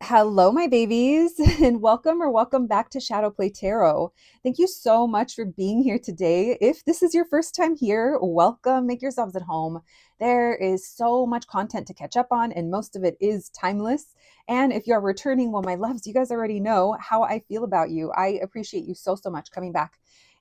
Hello, my babies, and welcome back to Shadowplaytarot. Thank you so much for being here today. If this is your first time here, welcome. Make yourselves at home. There is so much content to catch up on, and most of it is timeless. And if you're returning, well, my loves, you guys already know how I feel about you. I appreciate you so much coming back.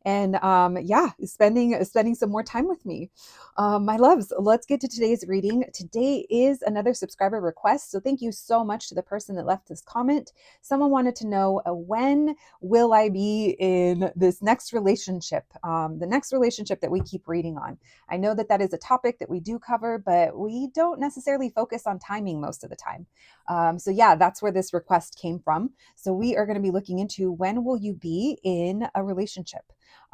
And yeah, spending some more time with me. My loves, let's get to today's reading. Today is another subscriber request. So thank you so much to the person that left this comment. Someone wanted to know when will I be in this next relationship, the next relationship that we keep reading on. I know that that is a topic that we do cover, but we don't necessarily focus on timing most of the time. So yeah, that's where this request came from. So we are going to be looking into when will you be in a relationship?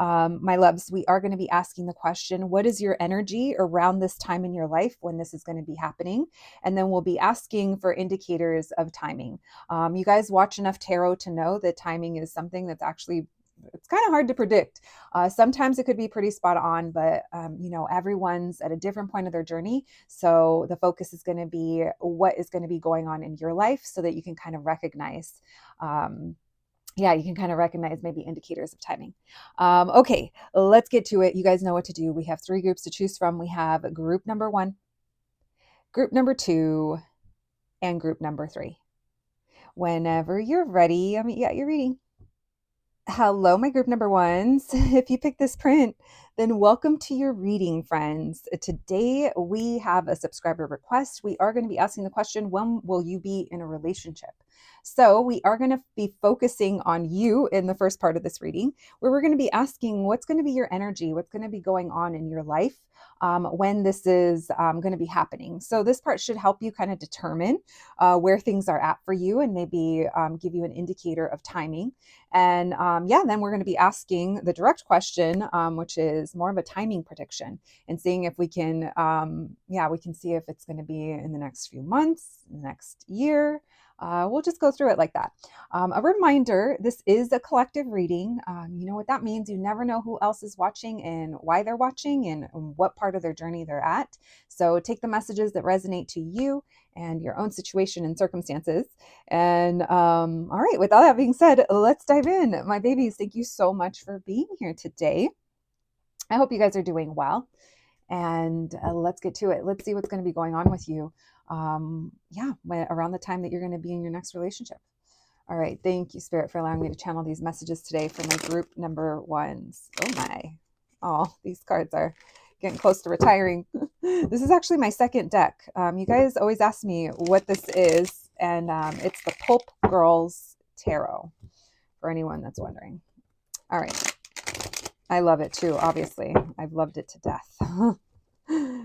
My loves, we are going to be asking the question, what is your energy around this time in your life when this is going to be happening? And then we'll be asking for indicators of timing. You guys watch enough tarot to know that timing is something that's actually it's kind of hard to predict. Sometimes it could be pretty spot on, but everyone's at a different point of their journey. So the focus is going to be what is going to be going on in your life so that you can kind of recognize you can kind of recognize maybe indicators of timing. Okay, let's get to it. You guys know what to do. We have 3 groups to choose from. We have group number 1, group number 2, and group number 3. Whenever you're ready, you're reading. Hello, my group number 1s. If you picked this print, then welcome to your reading, friends. Today we have a subscriber request. We are going to be asking the question, when will you be in a relationship? So we are going to be focusing on you in the first part of this reading, where we're going to be asking what's going to be your energy, what's going to be going on in your life when this is going to be happening. So this part should help you kind of determine where things are at for you and maybe give you an indicator of timing. And then we're going to be asking the direct question, which is more of a timing prediction, and seeing if we can, we can see if it's going to be in the next few months, next year. We'll just go through it like that. A reminder, this is a collective reading. You know what that means. You never know who else is watching and why they're watching and what part of their journey they're at. So take the messages that resonate to you and your own situation and circumstances. And all right, with all that being said, let's dive in. My babies, thank you so much for being here today. I hope you guys are doing well. And let's get to it. Let's see what's going to be going on with you. Around the time that you're going to be in your next relationship. All right. Thank you, Spirit, for allowing me to channel these messages today for my group number 1s. Oh my. Oh, these cards are getting close to retiring. This is actually my second deck. You guys always ask me what this is, and it's the Pulp Girls Tarot, for anyone that's wondering. All right. I love it too, obviously. I've loved it to death.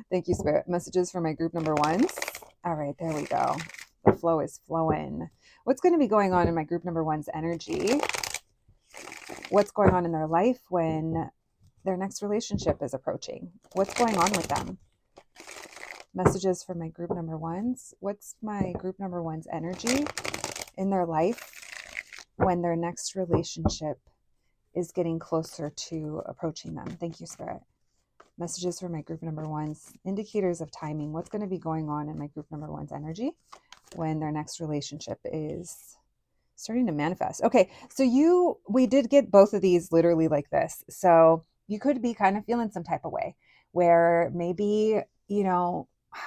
Thank you, Spirit. Messages for my group number 1s. All right, there we go. The flow is flowing. What's going to be going on in my group number 1's energy? What's going on in their life when their next relationship is approaching? What's going on with them? Messages for my group number 1s. What's my group number 1's energy in their life when their next relationship is getting closer to approaching them? Thank you, Spirit. Messages for my group number 1s. Indicators of timing. What's going to be going on in my group number 1's energy when their next relationship is starting to manifest? Okay, so we did get both of these literally like this. So you could be kind of feeling some type of way where maybe, I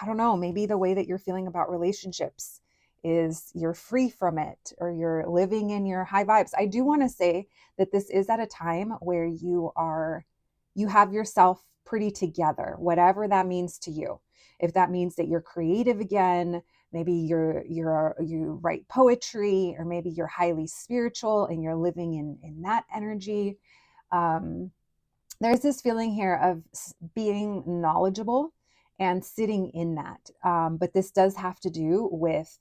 don't know, maybe the way that you're feeling about relationships is you're free from it or you're living in your high vibes. I do want to say that this is at a time where you have yourself pretty together, whatever that means to you. If that means that you're creative again, maybe you write poetry, or maybe you're highly spiritual and you're living in that energy. There's this feeling here of being knowledgeable and sitting in that. But this does have to do with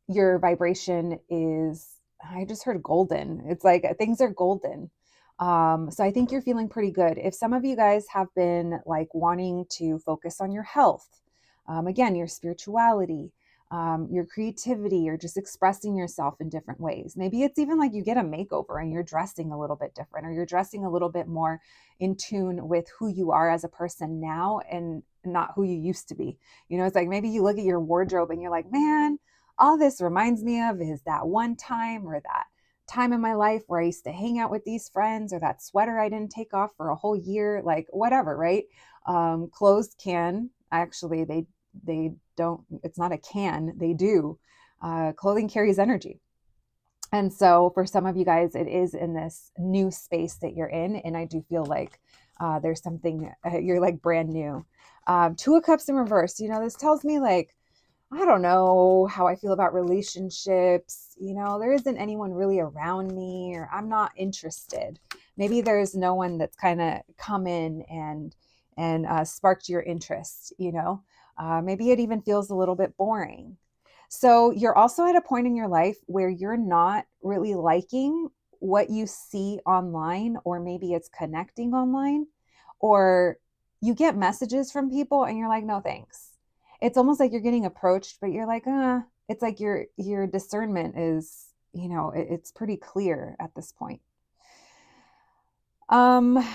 your vibration is, I just heard golden. It's like things are golden. So I think you're feeling pretty good. If some of you guys have been like wanting to focus on your health, again, your spirituality, your creativity, or just expressing yourself in different ways. Maybe it's even like you get a makeover and you're dressing a little bit different, or you're dressing a little bit more in tune with who you are as a person now and not who you used to be. It's like maybe you look at your wardrobe and you're like, man, all this reminds me of is that one time or that time in my life where I used to hang out with these friends, or that sweater I didn't take off for a whole year, like whatever, right? Clothes can actually, they don't, it's not a can, they do. Clothing carries energy. And so for some of you guys, it is in this new space that you're in. And I do feel like there's something, you're like brand new. Two of Cups in reverse, this tells me like, I don't know how I feel about relationships. There isn't anyone really around me, or I'm not interested. Maybe there's no one that's kind of come in and sparked your interest. Maybe it even feels a little bit boring. So you're also at a point in your life where you're not really liking what you see online, or maybe it's connecting online, or you get messages from people and you're like, no, thanks. It's almost like you're getting approached, but you're like, it's like your discernment is, it's pretty clear at this point. Um,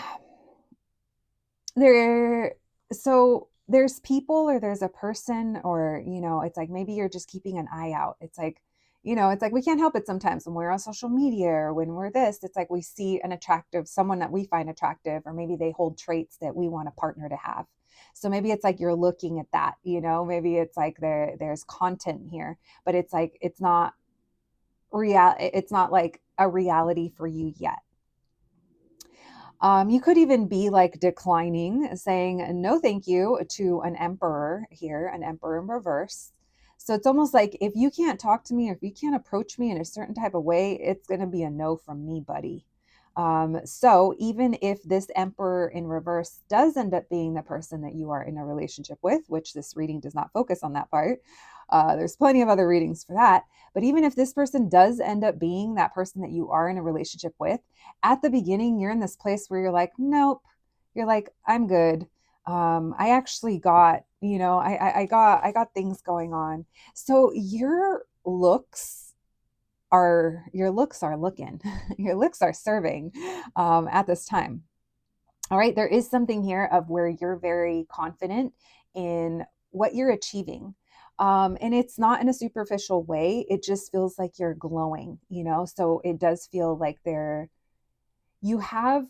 there, so there's people, or there's a person, or, it's like maybe you're just keeping an eye out. It's like, it's like we can't help it sometimes when we're on social media, or when we're this, it's like we see an attractive, someone that we find attractive, or maybe they hold traits that we want a partner to have. So maybe it's like you're looking at that, maybe it's like there's content here, but it's like it's not it's not like a reality for you yet. You could even be like declining, saying no, thank you to an emperor here, an emperor in reverse. So it's almost like if you can't talk to me, or if you can't approach me in a certain type of way, it's going to be a no from me, buddy. So even if this emperor in reverse does end up being the person that you are in a relationship with, which this reading does not focus on that part, there's plenty of other readings for that. But even if this person does end up being that person that you are in a relationship with, at the beginning, you're in this place where you're like, nope, you're like, I'm good. I actually got, I got things going on. So your looks are looking, your looks are serving at this time. All right. There is something here of where you're very confident in what you're achieving. And it's not in a superficial way. It just feels like you're glowing, so it does feel like you have,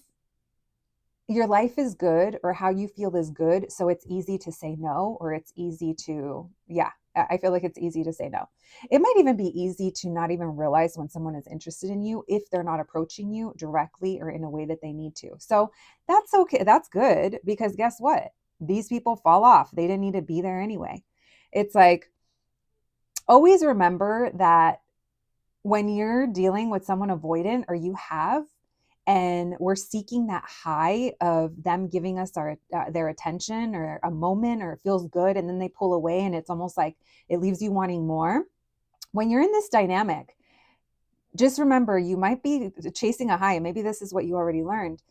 your life is good, or how you feel is good. So it's easy to say no, or it's easy to, yeah, I feel like it's easy to say no. It might even be easy to not even realize when someone is interested in you if they're not approaching you directly or in a way that they need to. So that's okay. That's good, because guess what? These people fall off. They didn't need to be there anyway. It's like, always remember that when you're dealing with someone avoidant, or you have, and we're seeking that high of them giving us their attention, or a moment, or it feels good, and then they pull away, and it's almost like it leaves you wanting more. When you're in this dynamic, just remember, you might be chasing a high, and maybe this is what you already learned,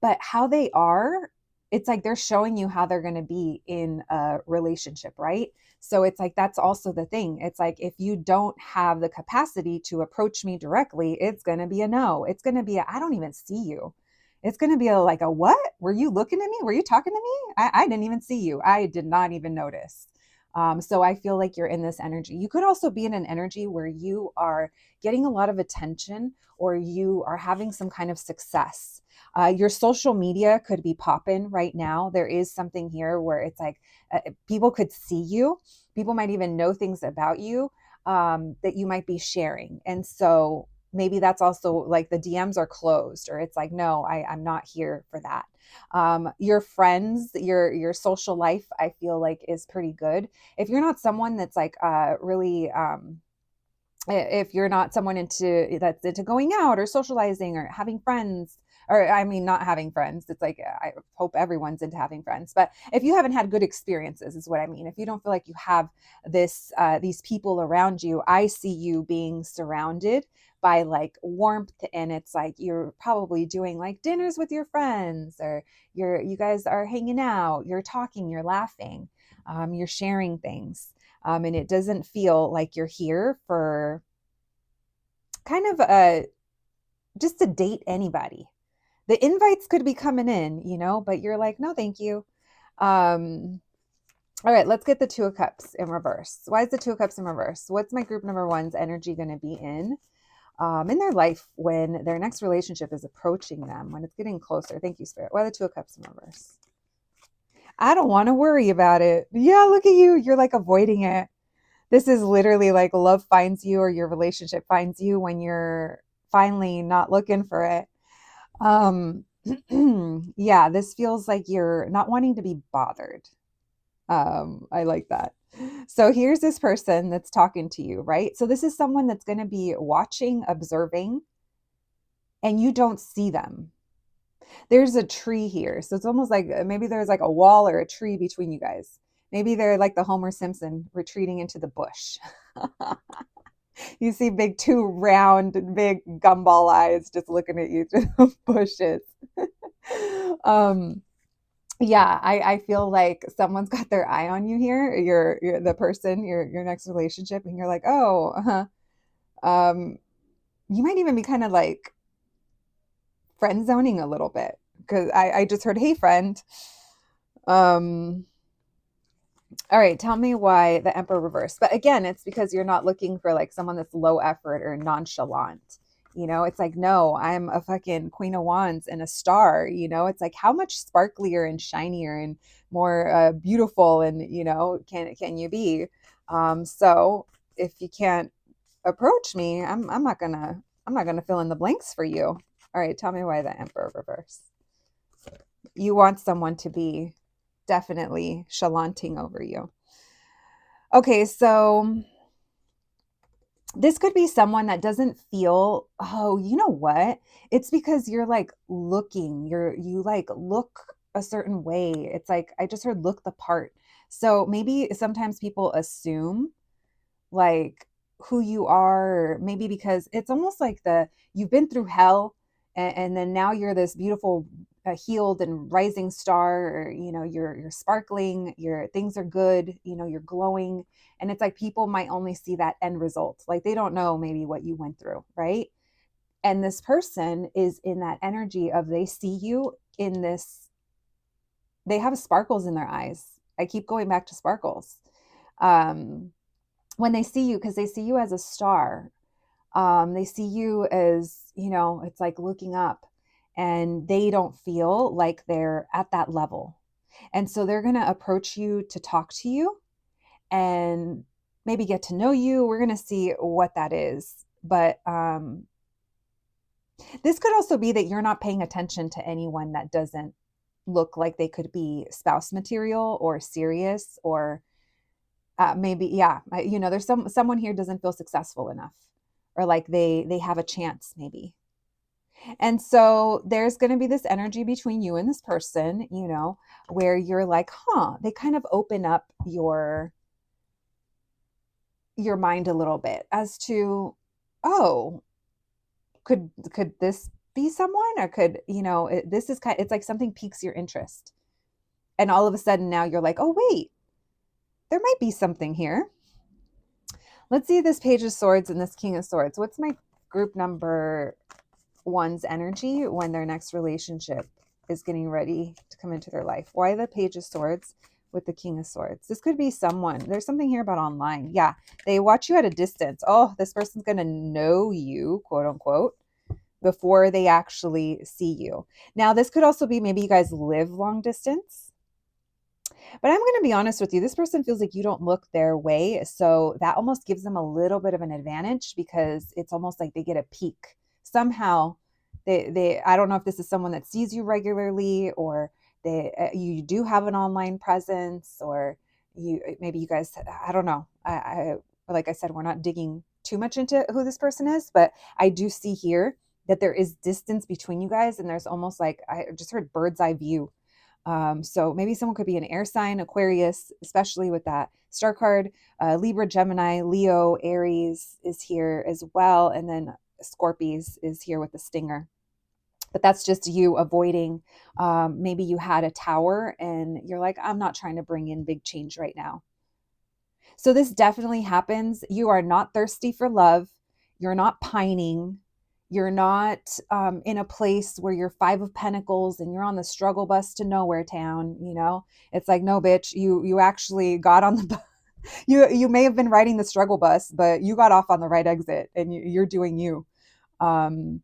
but how they are, it's like they're showing you how they're going to be in a relationship, right? So it's like, that's also the thing. It's like, if you don't have the capacity to approach me directly, it's going to be a no. It's going to be I don't even see you. It's going to be like a what? Were you looking at me? Were you talking to me? I didn't even see you. I did not even notice. So I feel like you're in this energy. You could also be in an energy where you are getting a lot of attention, or you are having some kind of success. Your social media could be popping right now. There is something here where it's like people could see you. People might even know things about you that you might be sharing. And so maybe that's also like the DMs are closed, or it's like, no, I'm not here for that. Your friends, your social life, I feel like is pretty good. If you're not someone that's like really if you're not someone that's into going out or socializing or having friends, or I mean, not having friends, it's like, I hope everyone's into having friends, but if you haven't had good experiences is what I mean. If you don't feel like you have these people around you, I see you being surrounded by like warmth, and it's like you're probably doing like dinners with your friends, or you guys are hanging out, you're talking, you're laughing, you're sharing things. And it doesn't feel like you're here for kind of just to date anybody. The invites could be coming in, but you're like, no, thank you. Um, All right, let's get the Two of Cups in reverse. Why is the Two of Cups in reverse? What's my group number one's energy going to be in their life when their next relationship is approaching them, when it's getting closer? Thank you, Spirit. Why the Two of Cups in reverse? I don't want to worry about it. Yeah, look at you. You're like avoiding it. This is literally like love finds you, or your relationship finds you when you're finally not looking for it. Um, yeah, this feels like you're not wanting to be bothered. I like that. So here's this person that's talking to you, right? So this is someone that's going to be watching, observing, and you don't see them. There's a tree here. So it's almost like maybe there's like a wall or a tree between you guys. Maybe they're like the Homer Simpson retreating into the bush. You see big two round, big gumball eyes just looking at you through the bushes. um, yeah, I feel like someone's got their eye on you here. You're the person, your next relationship, and you're like, oh, you might even be kind of like friend zoning a little bit because I just heard, hey, friend. Um, all right, tell me why the Emperor reversed. But again, it's because you're not looking for like someone that's low effort or nonchalant. You know, it's like, no, I'm a fucking Queen of Wands and a star. You know, it's like, how much sparklier and shinier and more beautiful and, can you be? So if you can't approach me, I'm not gonna fill in the blanks for you. All right, tell me why the Emperor reverse. You want someone to be definitely chalanting over you. Okay, so this could be someone that doesn't feel, oh, you know what? It's because you're like looking, you like look a certain way. It's like I just heard look the part. So maybe sometimes people assume like who you are, or maybe because it's almost like you've been through hell, and then now you're this beautiful healed and rising star, or you're sparkling, your things are good, you're glowing, and it's like people might only see that end result, like they don't know maybe what you went through, right? And this person is in that energy of they see you in this, they have sparkles in their eyes. I keep going back to sparkles. um when they see you, because they see you as a star, they see you as, it's like looking up, and they don't feel like they're at that level. And so they're going to approach you to talk to you and maybe get to know you. We're going to see what that is. But this could also be that you're not paying attention to anyone that doesn't look like they could be spouse material or serious, or maybe, yeah, there's someone here doesn't feel successful enough, or like they have a chance maybe. And so there's going to be this energy between you and this person, where you're like, huh, they kind of open up your mind a little bit as to, oh, could this be someone, or could, this is it's like something piques your interest. And all of a sudden now you're like, oh wait, there might be something here. Let's see this Page of Swords and this King of Swords. What's my group number one's energy when their next relationship is getting ready to come into their life? Why the Page of Swords with the King of Swords? This could be someone. There's something here about online. Yeah, they watch you at a distance. Oh, this person's going to know you, quote unquote, before they actually see you. Now, this could also be maybe you guys live long distance. But I'm going to be honest with you, this person feels like you don't look their way. So that almost gives them a little bit of an advantage, because it's almost like they get a peek. Somehow I don't know if this is someone that sees you regularly, or you do have an online presence, or maybe you guys, I don't know. I like I said, we're not digging too much into who this person is, but I do see here that there is distance between you guys, and there's almost like, I just heard bird's eye view. So maybe someone could be an air sign, Aquarius, especially with that star card. Libra, Gemini, Leo, Aries is here as well. And then Scorpies is here with the stinger. But that's just you avoiding. Maybe you had a tower and you're like, I'm not trying to bring in big change right now. So this definitely happens. You are not thirsty for love. You're not pining. You're not in a place where you're 5 of Pentacles and you're on the struggle bus to nowhere town, you know? It's like, no, bitch, you actually got on the bus. You may have been riding the struggle bus, but you got off on the right exit and you're doing you. Um,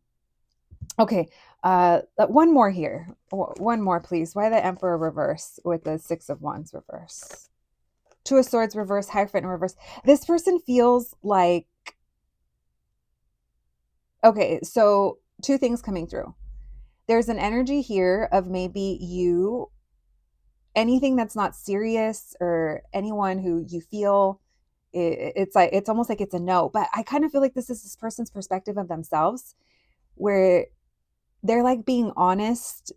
okay, one more here. One more, please. Why the Emperor reverse with the 6 of Wands reverse? 2 of Swords reverse, Hierophant in reverse. This person feels like, okay, so 2 things coming through. There's an energy here of maybe you, anything that's not serious or anyone who you feel it's like, it's almost like it's a no. But I kind of feel like this is this person's perspective of themselves, where they're like being honest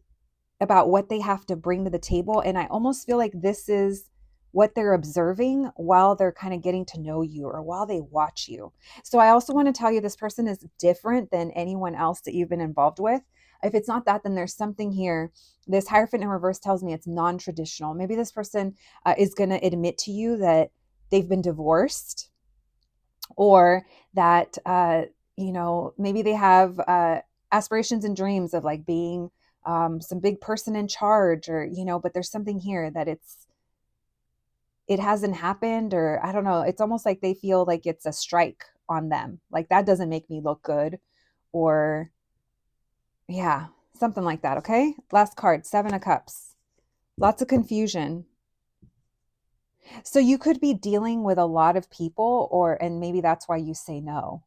about what they have to bring to the table. And I almost feel like this is what they're observing while they're kind of getting to know you or while they watch you. So I also want to tell you this person is different than anyone else that you've been involved with. If it's not that, then there's something here. This Hierophant in reverse tells me it's non-traditional. Maybe this person is going to admit to you that they've been divorced, or that, maybe they have aspirations and dreams of like being some big person in charge, or, but there's something here that it hasn't happened, or I don't know. It's almost like they feel like it's a strike on them. Like, that doesn't make me look good, or yeah, something like that. Okay. Last card, 7 of Cups. Lots of confusion. So you could be dealing with a lot of people, and maybe that's why you say no.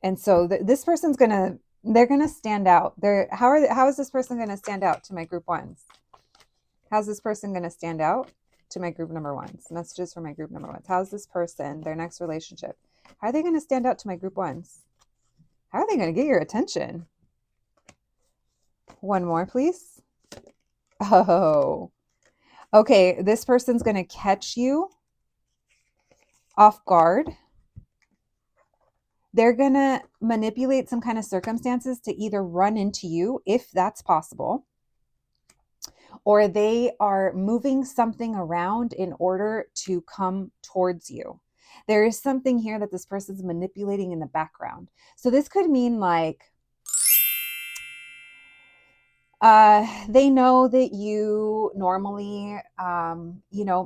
And so this person's they're gonna stand out. How is this person gonna stand out to my group ones? How's this person gonna stand out to my group number ones? Messages for my group number ones. How's this person, their next relationship? How are they gonna stand out to my group ones? How are they gonna get your attention? One more, please. Oh, okay. This person's gonna catch you off guard. They're going to manipulate some kind of circumstances to either run into you, if that's possible, or they are moving something around in order to come towards you. There is something here that this person's manipulating in the background. So this could mean like, they know that you normally,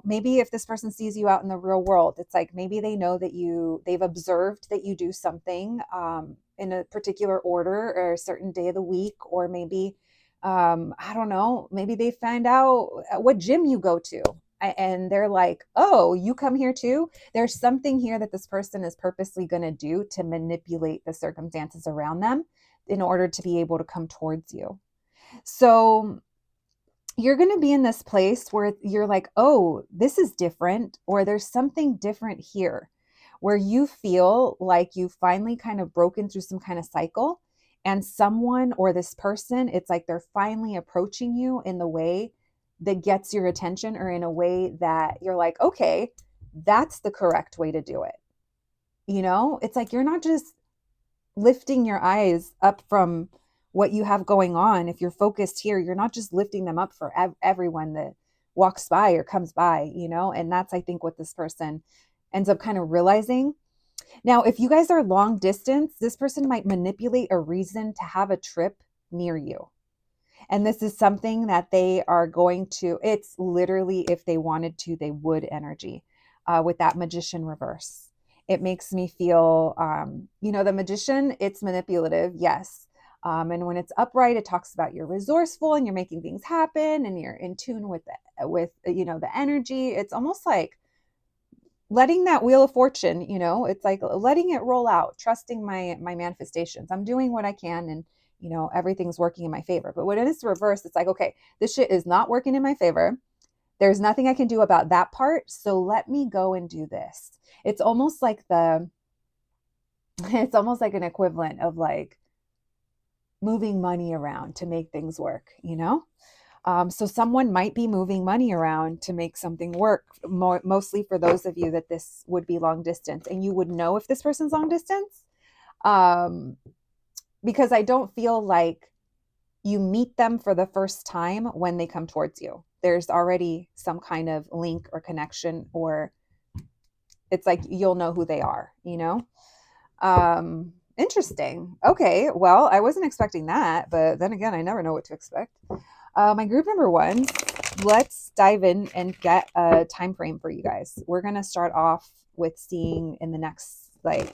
maybe if this person sees you out in the real world, it's like maybe they know that they've observed that you do something in a particular order or a certain day of the week, or maybe, I don't know, maybe they find out what gym you go to. And they're like, oh, you come here too? There's something here that this person is purposely going to do to manipulate the circumstances around them in order to be able to come towards you. So you're going to be in this place where you're like, oh, this is different, or there's something different here, where you feel like you finally kind of broken through some kind of cycle, and someone or this person, it's like they're finally approaching you in the way that gets your attention, or in a way that you're like, okay, that's the correct way to do it. It's like you're not just lifting your eyes up from what you have going on. If you're focused here, you're not just lifting them up for everyone that walks by or comes by, and that's, I think, what this person ends up kind of realizing. Now, if you guys are long distance, this person might manipulate a reason to have a trip near you. And this is something that they are going to, it's literally, if they wanted to, they would energy with that Magician reverse. It makes me feel, the Magician, it's manipulative, yes. And when it's upright, it talks about you're resourceful and you're making things happen and you're in tune with the energy. It's almost like letting that wheel of fortune, it's like letting it roll out, trusting my manifestations. I'm doing what I can, and everything's working in my favor. But when it is reversed, it's like, okay, this shit is not working in my favor. There's nothing I can do about that part. So let me go and do this. It's almost like an equivalent of like moving money around to make things work, so someone might be moving money around to make something work, mostly for those of you that this would be long distance, and you would know if this person's long distance, because I don't feel like you meet them for the first time when they come towards you. There's already some kind of link or connection, or it's like you'll know who they are, Interesting. Okay. Well, I wasn't expecting that, but then again, I never know what to expect. My group number one, let's dive in and get a time frame for you guys. We're going to start off with seeing in the next like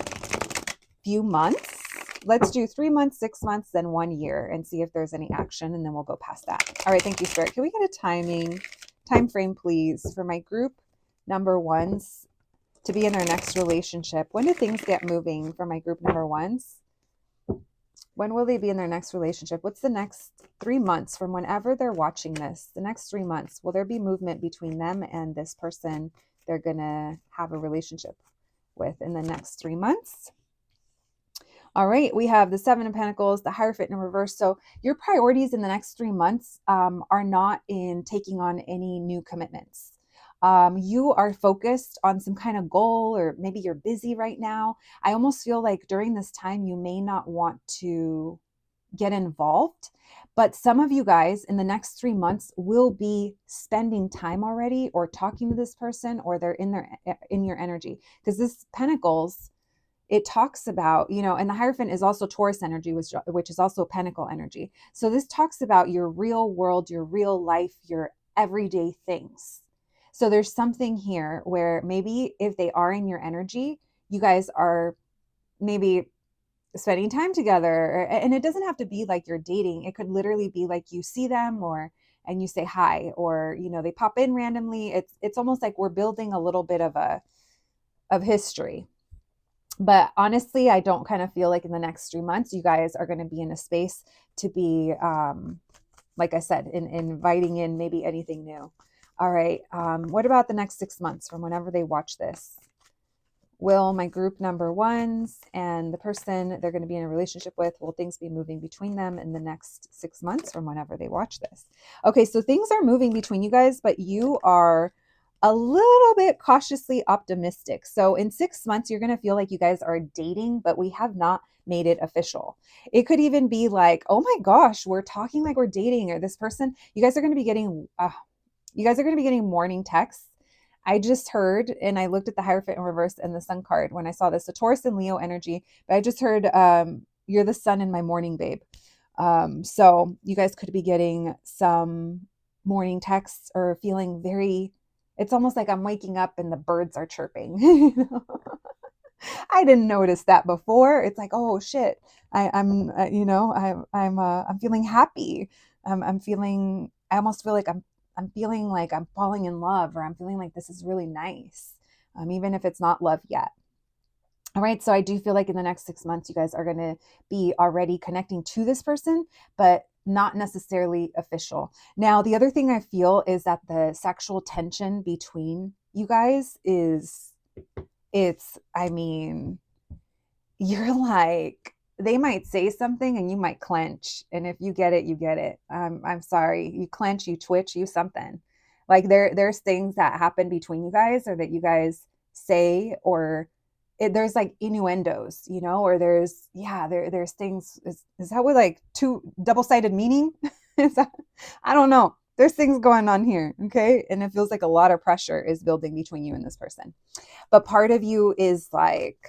few months. Let's do 3 months, 6 months, then 1 year and see if there's any action. And then we'll go past that. All right. Thank you, Spirit. Can we get a time frame, please, for my group number ones to be in their next relationship? When do things get moving for my group number ones? When will they be in their next relationship? What's the next 3 months from whenever they're watching this? The next 3 months, will there be movement between them and this person they're going to have a relationship with in the next 3 months? All right, we have the Seven of Pentacles, the Hierophant in reverse. So your priorities in the next 3 months are not in taking on any new commitments. You are focused on some kind of goal, or maybe you're busy right now. I almost feel like during this time, you may not want to get involved, but some of you guys in the next 3 months will be spending time already or talking to this person, or they're in your energy, because this Pentacles, it talks about, and the Hierophant is also Taurus energy, which is also Pentacle energy. So this talks about your real world, your real life, your everyday things. So there's something here where maybe if they are in your energy, you guys are maybe spending time together. And it doesn't have to be like you're dating. It could literally be like you see them and you say hi, or, they pop in randomly. It's almost like we're building a little bit of history. But honestly, I don't kind of feel like in the next 3 months, you guys are going to be in a space to be, like I said, in inviting in maybe anything new. All right. What about the next 6 months from whenever they watch this? Will my group number ones and the person they're going to be in a relationship with, will things be moving between them in the next 6 months from whenever they watch this? Okay, so things are moving between you guys, but you are a little bit cautiously optimistic. So in 6 months, you're going to feel like you guys are dating, but we have not made it official. It could even be like, oh my gosh, we're talking like we're dating, or this person, you guys are going to be getting morning texts. I just heard, and I looked at the Hierophant in reverse and the Sun card when I saw this, so Taurus and Leo energy, but I just heard, you're the sun in my morning, babe. So you guys could be getting some morning texts or feeling very, it's almost like I'm waking up and the birds are chirping. I didn't notice that before. It's like, oh shit, I'm feeling happy. I almost feel like I'm feeling like I'm falling in love, or I'm feeling like this is really nice, even if it's not love yet. All right. So I do feel like in the next 6 months, you guys are going to be already connecting to this person, but not necessarily official. Now, the other thing I feel is that the sexual tension between you guys you're like, they might say something and you might clench. And if you get it, you get it. I'm sorry. You clench, you twitch, you something. Like there's things that happen between you guys, or that you guys say, or there's like innuendos, or there's things. Is that what, like, two double-sided meaning? I don't know. There's things going on here. Okay. And it feels like a lot of pressure is building between you and this person. But part of you is like,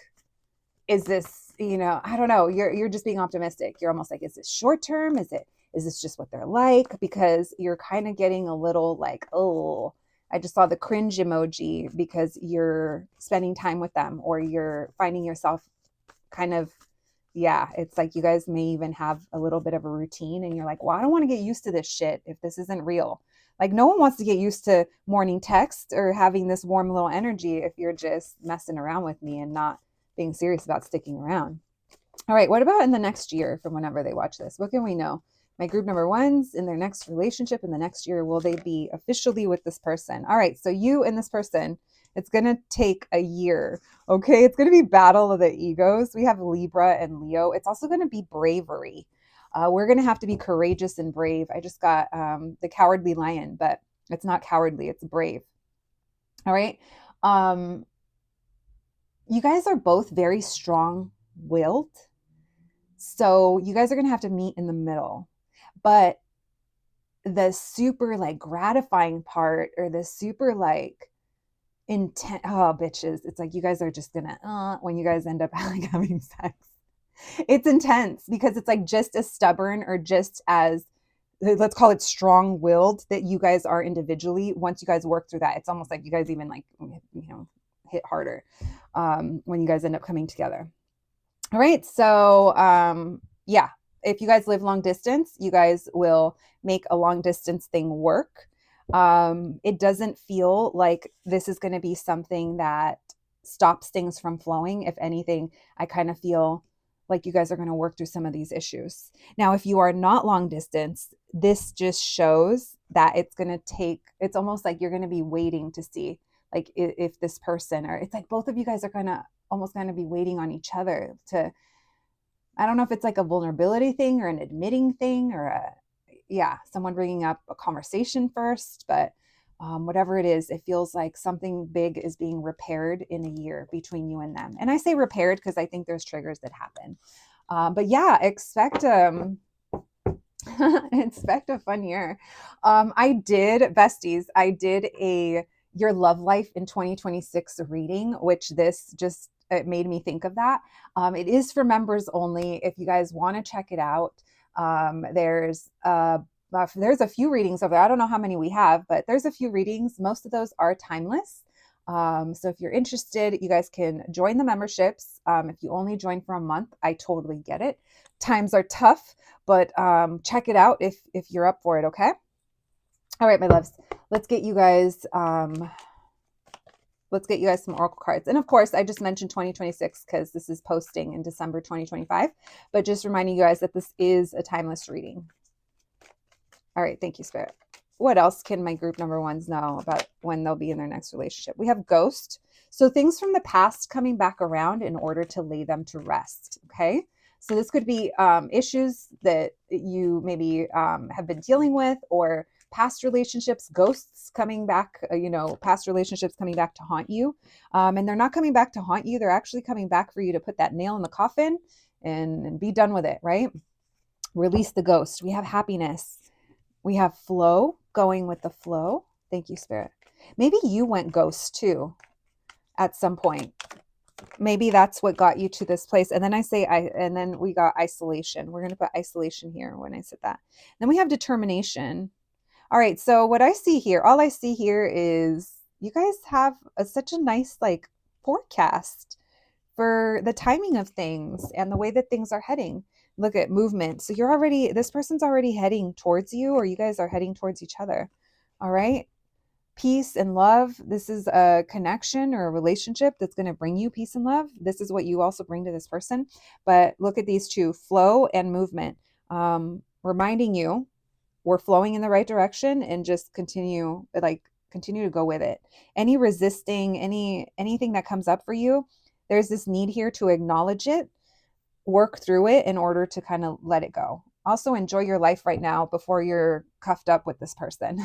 is this, I don't know, you're just being optimistic. You're almost like, is this short term? Is this just what they're like? Because you're kind of getting a little like, oh, I just saw the cringe emoji because you're spending time with them, or you're finding yourself kind of, it's like you guys may even have a little bit of a routine, and you're like, well, I don't want to get used to this shit if this isn't real. Like, no one wants to get used to morning text or having this warm little energy if you're just messing around with me and not being serious about sticking around. All right, what about in the next year from whenever they watch this? What can we know? My group number ones in their next relationship in the next year, will they be officially with this person? All right, so you and this person, it's going to take a year, okay? It's going to be battle of the egos. We have Libra and Leo. It's also going to be bravery. We're going to have to be courageous and brave. I just got the Cowardly Lion, but it's not cowardly, it's brave. All right. You guys are both very strong-willed. So you guys are going to have to meet in the middle. But the super like gratifying part, or the super like intent, oh bitches, it's like you guys are just gonna when you guys end up like having sex. It's intense because it's like just as stubborn or just as, let's call it strong-willed that you guys are individually. Once you guys work through that, it's almost like you guys even like, hit harder when you guys end up coming together. All right. So, yeah, if you guys live long distance, you guys will make a long distance thing work. It doesn't feel like this is going to be something that stops things from flowing. If anything, I kind of feel like you guys are going to work through some of these issues. Now, if you are not long distance, this just shows that it's going to take, it's almost like you're going to be waiting to see like if this person, or it's like both of you guys are going to almost going to be waiting on each other to, I don't know if it's like a vulnerability thing or an admitting thing or someone bringing up a conversation first, but whatever it is, it feels like something big is being repaired in a year between you and them. And I say repaired because I think there's triggers that happen. But yeah, expect expect a fun year. I did, besties, I did a Your Love Life in 2026 reading, which this just, it made me think of that. It is for members only. If you guys want to check it out, there's a few readings over there. I don't know how many we have, but there's a few readings. Most of those are timeless. So if you're interested, you guys can join the memberships. If you only join for a month, I totally get it. Times are tough, but check it out if you're up for it. Okay. All right, my loves, let's get you guys some oracle cards. And of course, I just mentioned 2026 because this is posting in December 2025, but just reminding you guys that this is a timeless reading. All right, thank you, Spirit. What else can my group number ones know about when they'll be in their next relationship? We have ghost. So things from the past coming back around in order to lay them to rest. Okay. So this could be issues that you maybe have been dealing with, or past relationships, ghosts coming back, past relationships coming back to haunt you. And they're not coming back to haunt you. They're actually coming back for you to put that nail in the coffin and be done with it, right? Release the ghost. We have happiness. We have flow, going with the flow. Thank you, Spirit. Maybe you went ghost too at some point. Maybe that's what got you to this place. And then and then we got isolation. We're going to put isolation here when I said that. Then we have determination. All right. So what I see here, all I see here is you guys have such a nice like forecast for the timing of things and the way that things are heading. Look at movement. So this person's already heading towards you, or you guys are heading towards each other. All right. Peace and love. This is a connection or a relationship that's going to bring you peace and love. This is what you also bring to this person. But look at these two, flow and movement, reminding you we're flowing in the right direction, and just continue to go with it. Any resisting, anything that comes up for you, there's this need here to acknowledge it, work through it in order to kind of let it go. Also enjoy your life right now before you're cuffed up with this person.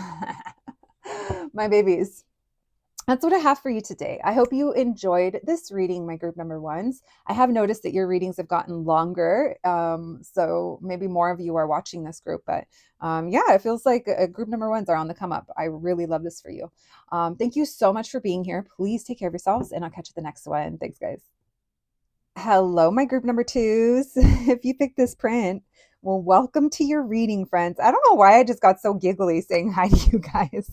My babies. That's what I have for you today. I hope you enjoyed this reading, my group number ones. I have noticed that your readings have gotten longer. So maybe more of you are watching this group, but it feels like group number ones are on the come up. I really love this for you. Thank you so much for being here. Please take care of yourselves, and I'll catch you the next one. Thanks, guys. Hello, my group number twos. If you picked this print, well, welcome to your reading, friends. I don't know why I just got so giggly saying hi to you guys.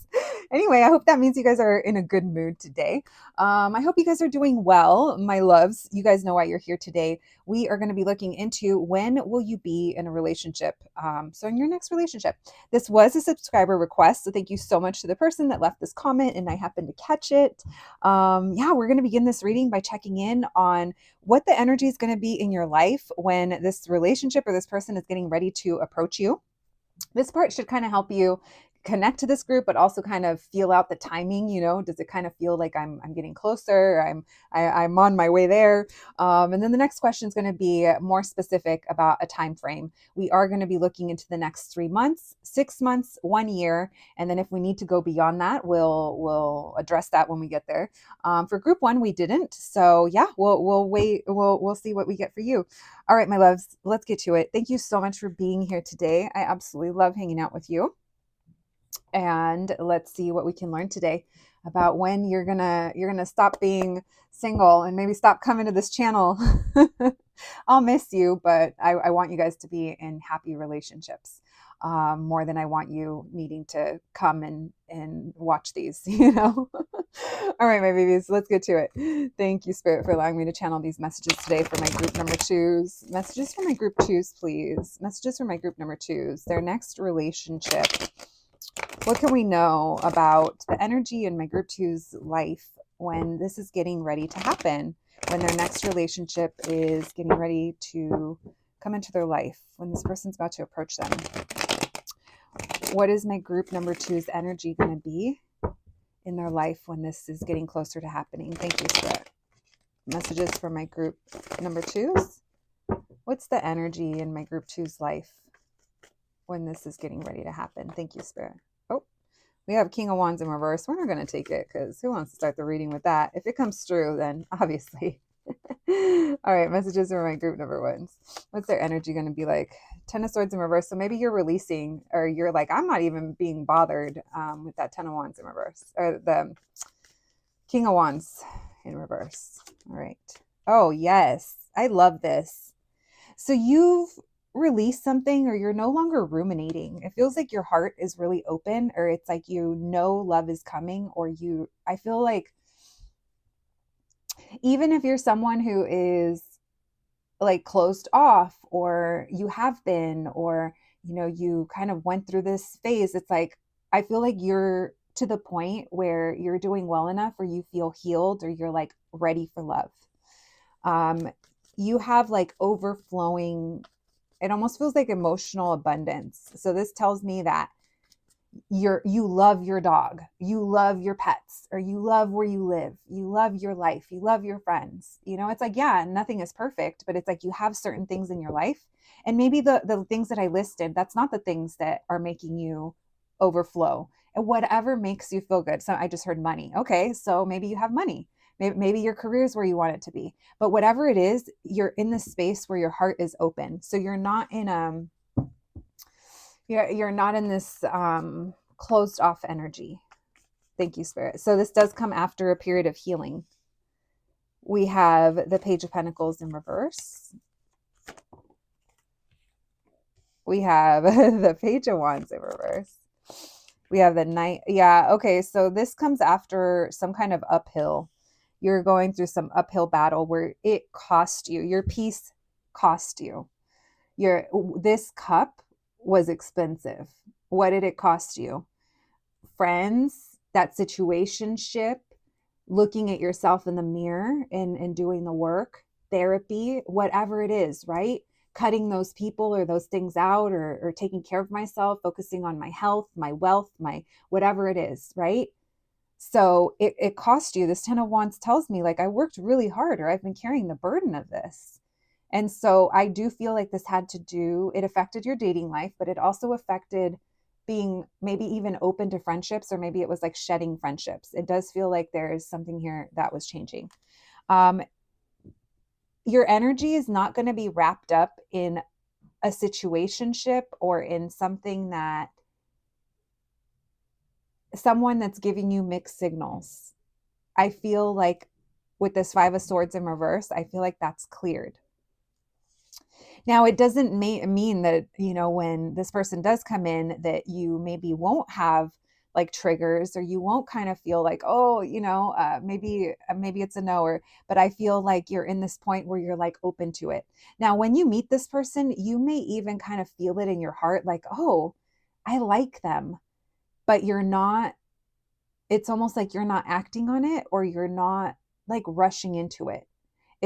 Anyway, I hope that means you guys are in a good mood today. I hope you guys are doing well, my loves. You guys know why you're here today. We are going to be looking into when will you be in a relationship. So in your next relationship, this was a subscriber request. So thank you so much to the person that left this comment, and I happened to catch it. We're going to begin this reading by checking in on what the energy is going to be in your life when this relationship or this person is getting ready to approach you. This part should kind of help you connect to this group, but also kind of feel out the timing. Does it kind of feel like I'm getting closer? I'm on my way there. And then the next question is going to be more specific about a time frame. We are going to be looking into the next 3 months, 6 months, 1 year, and then if we need to go beyond that, we'll address that when we get there. For group one, we didn't, so yeah, we'll wait. We'll see what we get for you. All right, my loves, let's get to it. Thank you so much for being here today. I absolutely love hanging out with you. And let's see what we can learn today about when you're gonna stop being single and maybe stop coming to this channel. I'll miss you, but I want you guys to be in happy relationships, more than I want you needing to come and watch these, you know? All right, my babies, let's get to it. Thank you, Spirit, for allowing me to channel these messages today for my group number twos. Messages for my group twos, please. Messages for my group number twos. Their next relationship. What can we know about the energy in my group two's life when this is getting ready to happen? When their next relationship is getting ready to come into their life, when this person's about to approach them. What is my group number two's energy going to be in their life when this is getting closer to happening? Thank you, Spirit. Messages for my group number twos. What's the energy in my group two's life when this is getting ready to happen? Thank you, Spirit. Oh, we have King of Wands in reverse. We're not going to take it because who wants to start the reading with that? If it comes true, then obviously. All right, messages for my group number ones. What's their energy going to be like? Ten of Swords in reverse. So maybe you're releasing, or you're like, I'm not even being bothered with that Ten of Wands in reverse, or the King of Wands in reverse. All right. Oh, yes. I love this. So you've released something, or you're no longer ruminating. It feels like your heart is really open, or it's like you know love is coming, or I feel like even if you're someone who is like closed off, or you have been, or you kind of went through this phase, it's like I feel like you're to the point where you're doing well enough, or you feel healed, or you're like ready for love. You have like overflowing, it almost feels like emotional abundance. So this tells me that you love your dog, you love your pets, or you love where you live, you love your life, you love your friends. It's like, yeah, nothing is perfect, but it's like you have certain things in your life, and maybe the things that I listed, that's not the things that are making you overflow. And whatever makes you feel good. So I just heard money. Okay, so maybe you have money. Maybe your career is where you want it to be. But whatever it is, you're in this space where your heart is open. So you're not in you're not in this closed off energy. Thank you, Spirit. So this does come after a period of healing. We have the Page of Pentacles in reverse. We have the Page of Wands in reverse. We have the Knight. Yeah, okay. So this comes after some kind of uphill. You're going through some uphill battle where it cost you. Your peace cost you. This cup was expensive. What did it cost you? Friends, that situationship, looking at yourself in the mirror and doing the work, therapy, whatever it is, right? Cutting those people or those things out, or taking care of myself, focusing on my health, my wealth, my whatever it is, right? So it cost you. This Ten of Wands tells me, like, I worked really hard, or I've been carrying the burden of this. And so I do feel like this it affected your dating life, but it also affected being maybe even open to friendships, or maybe it was like shedding friendships. It does feel like there is something here that was changing. Your energy is not going to be wrapped up in a situationship, or in someone that's giving you mixed signals. I feel like with this Five of Swords in reverse, I feel like that's cleared. Now, it doesn't mean that, when this person does come in, that you maybe won't have like triggers, or you won't kind of feel like, oh, maybe it's a no, but I feel like you're in this point where you're like open to it. Now, when you meet this person, you may even kind of feel it in your heart, like, oh, I like them, but you're not, it's almost like you're not acting on it, or you're not like rushing into it.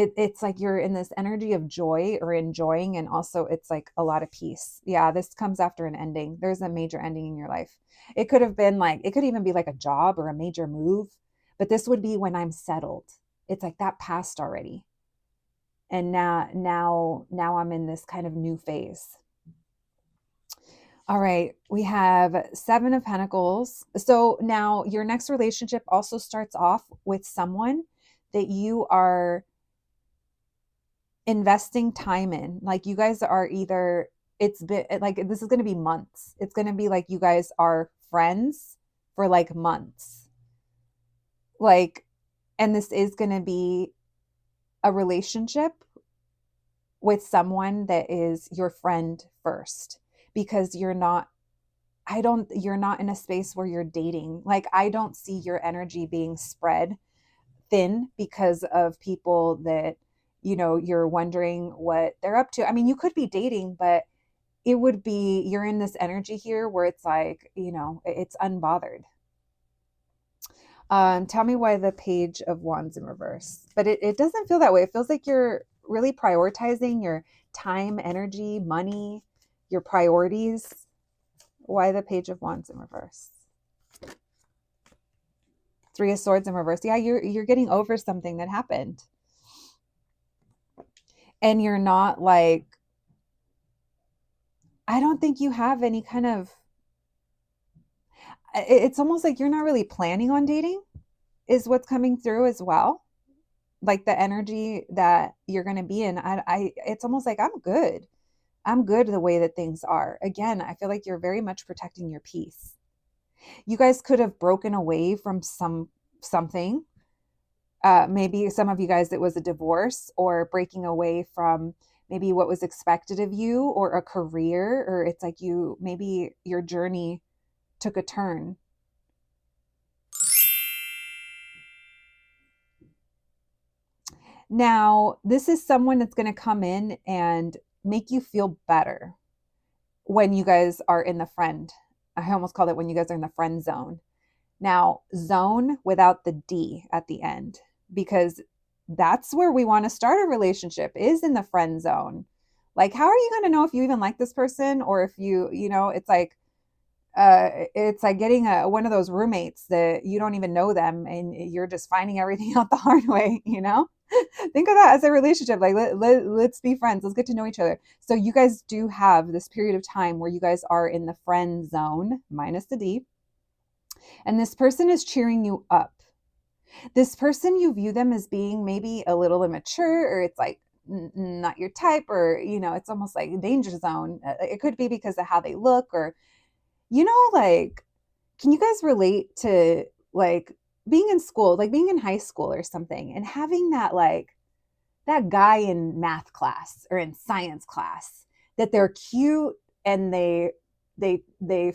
It's like you're in this energy of joy, or enjoying, and also it's like a lot of peace. Yeah, this comes after an ending. There's a major ending in your life. It could have been like, it could even be like a job or a major move, but this would be when I'm settled. It's like that passed already. And now I'm in this kind of new phase. All right, we have Seven of Pentacles. So now your next relationship also starts off with someone that you are investing time in. Like, you guys are either, it's been like, this is going to be months. It's going to be like you guys are friends for like months. Like, and this is going to be a relationship with someone that is your friend first, because you're not in a space where you're dating. Like, I don't see your energy being spread thin because of people that, you're wondering what they're up to. I mean, you could be dating, but it would be, you're in this energy here where it's like, it's unbothered. Tell me why the Page of Wands in reverse. But it doesn't feel that way. It feels like you're really prioritizing your time, energy, money, your priorities. Why the Page of Wands in reverse? Three of Swords in reverse. Yeah, you're getting over something that happened. And you're not like, I don't think you have any kind of, it's almost like you're not really planning on dating, is what's coming through as well. Like the energy that you're going to be in. It's almost like I'm good. I'm good the way that things are. Again, I feel like you're very much protecting your peace. You guys could have broken away from something. Maybe some of you guys, it was a divorce or breaking away from maybe what was expected of you or a career, or it's like maybe your journey took a turn. Now, this is someone that's going to come in and make you feel better when you guys are in the friend. I almost called it when you guys are in the friend zone. Now, zone without the D at the end, because that's where we want to start a relationship, is in the friend zone. Like, how are you going to know if you even like this person, or if it's like getting one of those roommates that you don't even know them and you're just finding everything out the hard way, Think of that as a relationship. Like, let's be friends. Let's get to know each other. So you guys do have this period of time where you guys are in the friend zone, minus the D. And this person is cheering you up. This person, you view them as being maybe a little immature, or it's like not your type, or, it's almost like a danger zone. It could be because of how they look, or, like, can you guys relate to like being in school, like being in high school or something, and having that guy in math class or in science class that they're cute and they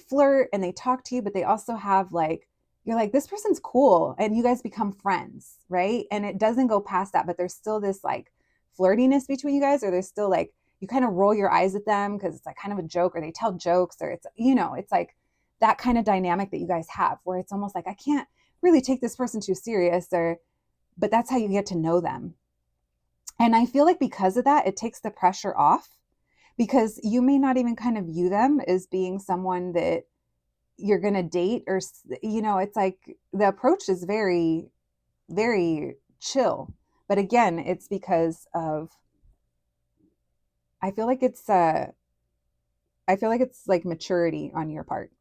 flirt and they talk to you, but they also have like, you're like, this person's cool, and you guys become friends, right? And it doesn't go past that, but there's still this like flirtiness between you guys, or there's still like, you kind of roll your eyes at them because it's like kind of a joke, or they tell jokes, or it's like that kind of dynamic that you guys have, where it's almost like, I can't really take this person too serious, but that's how you get to know them. And I feel like because of that, it takes the pressure off, because you may not even kind of view them as being someone that you're going to date, or, it's like the approach is very, very chill. But again, it's because of, I feel like it's like maturity on your part.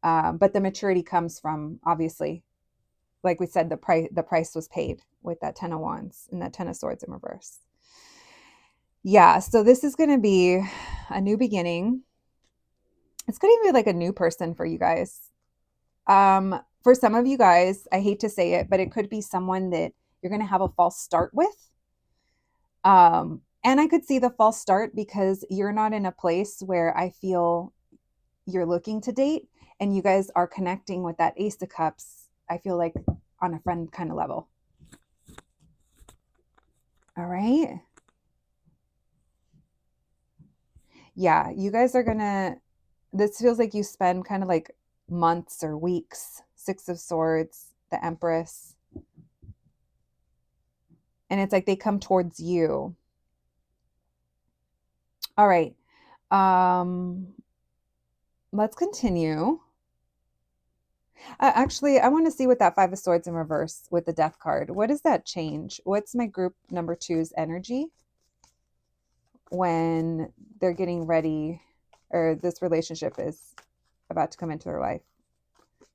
But the maturity comes from, obviously, like we said, the price was paid with that 10 of Wands and that 10 of Swords in reverse. Yeah, so this is going to be a new beginning. It's going to be like a new person for you guys. For some of you guys, I hate to say it, but it could be someone that you're going to have a false start with. And I could see the false start because you're not in a place where I feel you're looking to date, and you guys are connecting with that Ace of Cups, I feel like, on a friend kind of level. All right. Yeah, you guys are gonna, this feels like you spend kind of like months or weeks. Six of Swords, the Empress. And it's like they come towards you. All right. Let's continue. Actually, I want to see what that Five of Swords in reverse with the Death card. What does that change? What's my group number two's energy when they're getting ready, or this relationship is about to come into their life?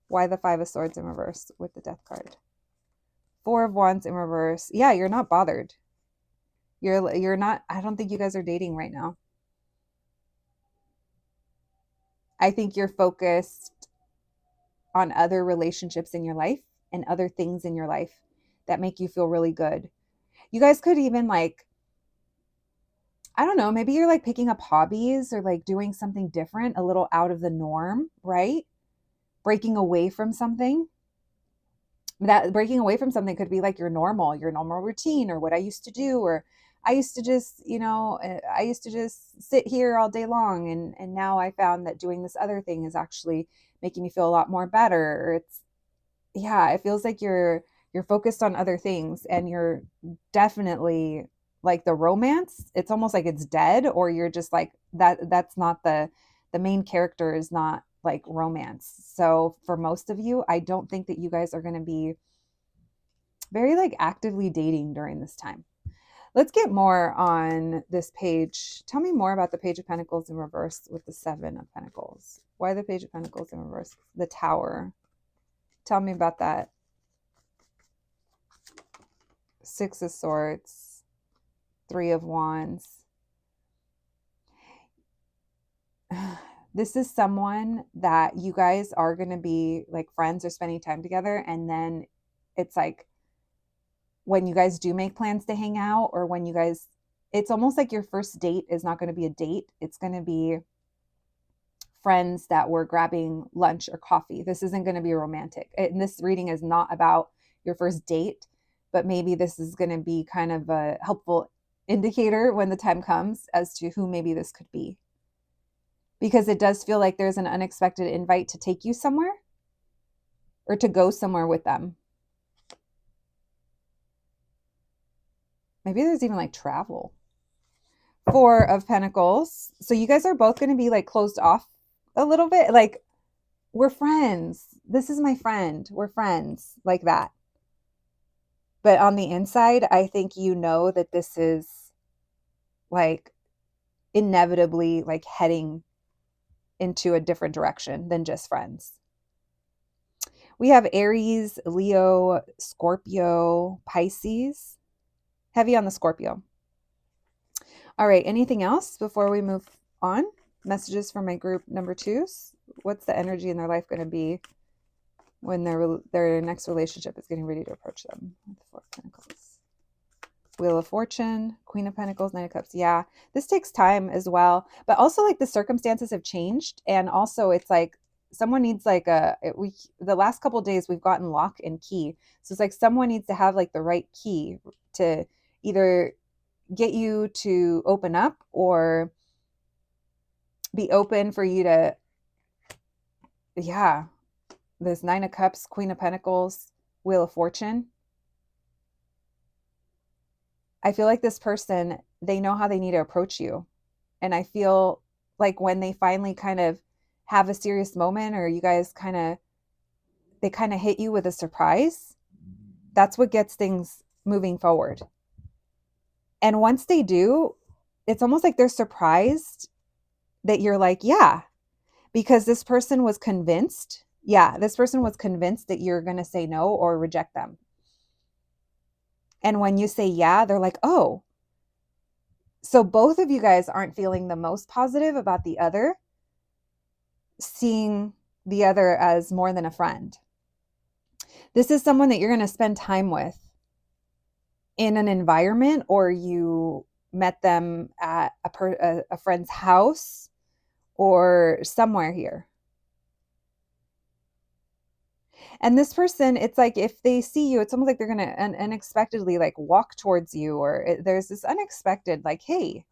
Why the Five of Swords in reverse with the Death card? Four of Wands in reverse. Yeah, you're not bothered. You're not, I don't think you guys are dating right now. I think you're focused on other relationships in your life and other things in your life that make you feel really good. You guys could even like, I don't know, maybe you're like picking up hobbies or like doing something different, a little out of the norm, right? Breaking away from something. That breaking away from something could be like your normal routine, or what I used to do, or I used to just, I used to just sit here all day long, and now I found that doing this other thing is actually making me feel a lot more better. Or it's, yeah, it feels like you're focused on other things, and you're definitely like the romance, it's almost like it's dead, or you're just like that's not the main character is not like romance. So for most of you, I don't think that you guys are going to be very like actively dating during this time. Let's get more on this page. Tell me more about the Page of Pentacles in reverse with the Seven of Pentacles. Why the Page of Pentacles in reverse? The Tower. Tell me about that. Six of Swords. Three of Wands. This is someone that you guys are going to be like friends or spending time together. And then it's like, when you guys do make plans to hang out, or when you guys, it's almost like your first date is not going to be a date. It's going to be friends that were grabbing lunch or coffee. This isn't going to be romantic. And this reading is not about your first date, but maybe this is going to be kind of a helpful indicator when the time comes as to who maybe this could be. Because it does feel like there's an unexpected invite to take you somewhere or to go somewhere with them. Maybe there's even like travel. Four of Pentacles. So you guys are both going to be like closed off a little bit. Like, we're friends. This is my friend. We're friends, like that. But on the inside, I think you know that this is like inevitably like heading into a different direction than just friends. We have Aries, Leo, Scorpio, Pisces. Heavy on the Scorpio. All right, anything else before we move on? Messages for my group number twos. What's the energy in their life going to be when their next relationship is getting ready to approach them? Four of Pentacles. Wheel of Fortune, Queen of Pentacles, Nine of Cups. Yeah, this takes time as well. But also like the circumstances have changed. And also it's like someone needs like the last couple of days we've gotten lock and key. So it's like someone needs to have like the right key to either get you to open up or be open for you to, yeah, this Nine of Cups, Queen of Pentacles, Wheel of Fortune. I feel like this person, they know how they need to approach you. And I feel like when they finally kind of have a serious moment, or you guys they kind of hit you with a surprise, that's what gets things moving forward. And once they do, it's almost like they're surprised that you're like, yeah, because this person was convinced. Yeah, this person was convinced that you're going to say no or reject them. And when you say yeah, they're like, oh. So both of you guys aren't feeling the most positive about the other, seeing the other as more than a friend. This is someone that you're going to spend time with in an environment, or you met them at a friend's house or somewhere here. And this person, it's like if they see you, it's almost like they're going to unexpectedly like walk towards you, or there's this unexpected like, hey.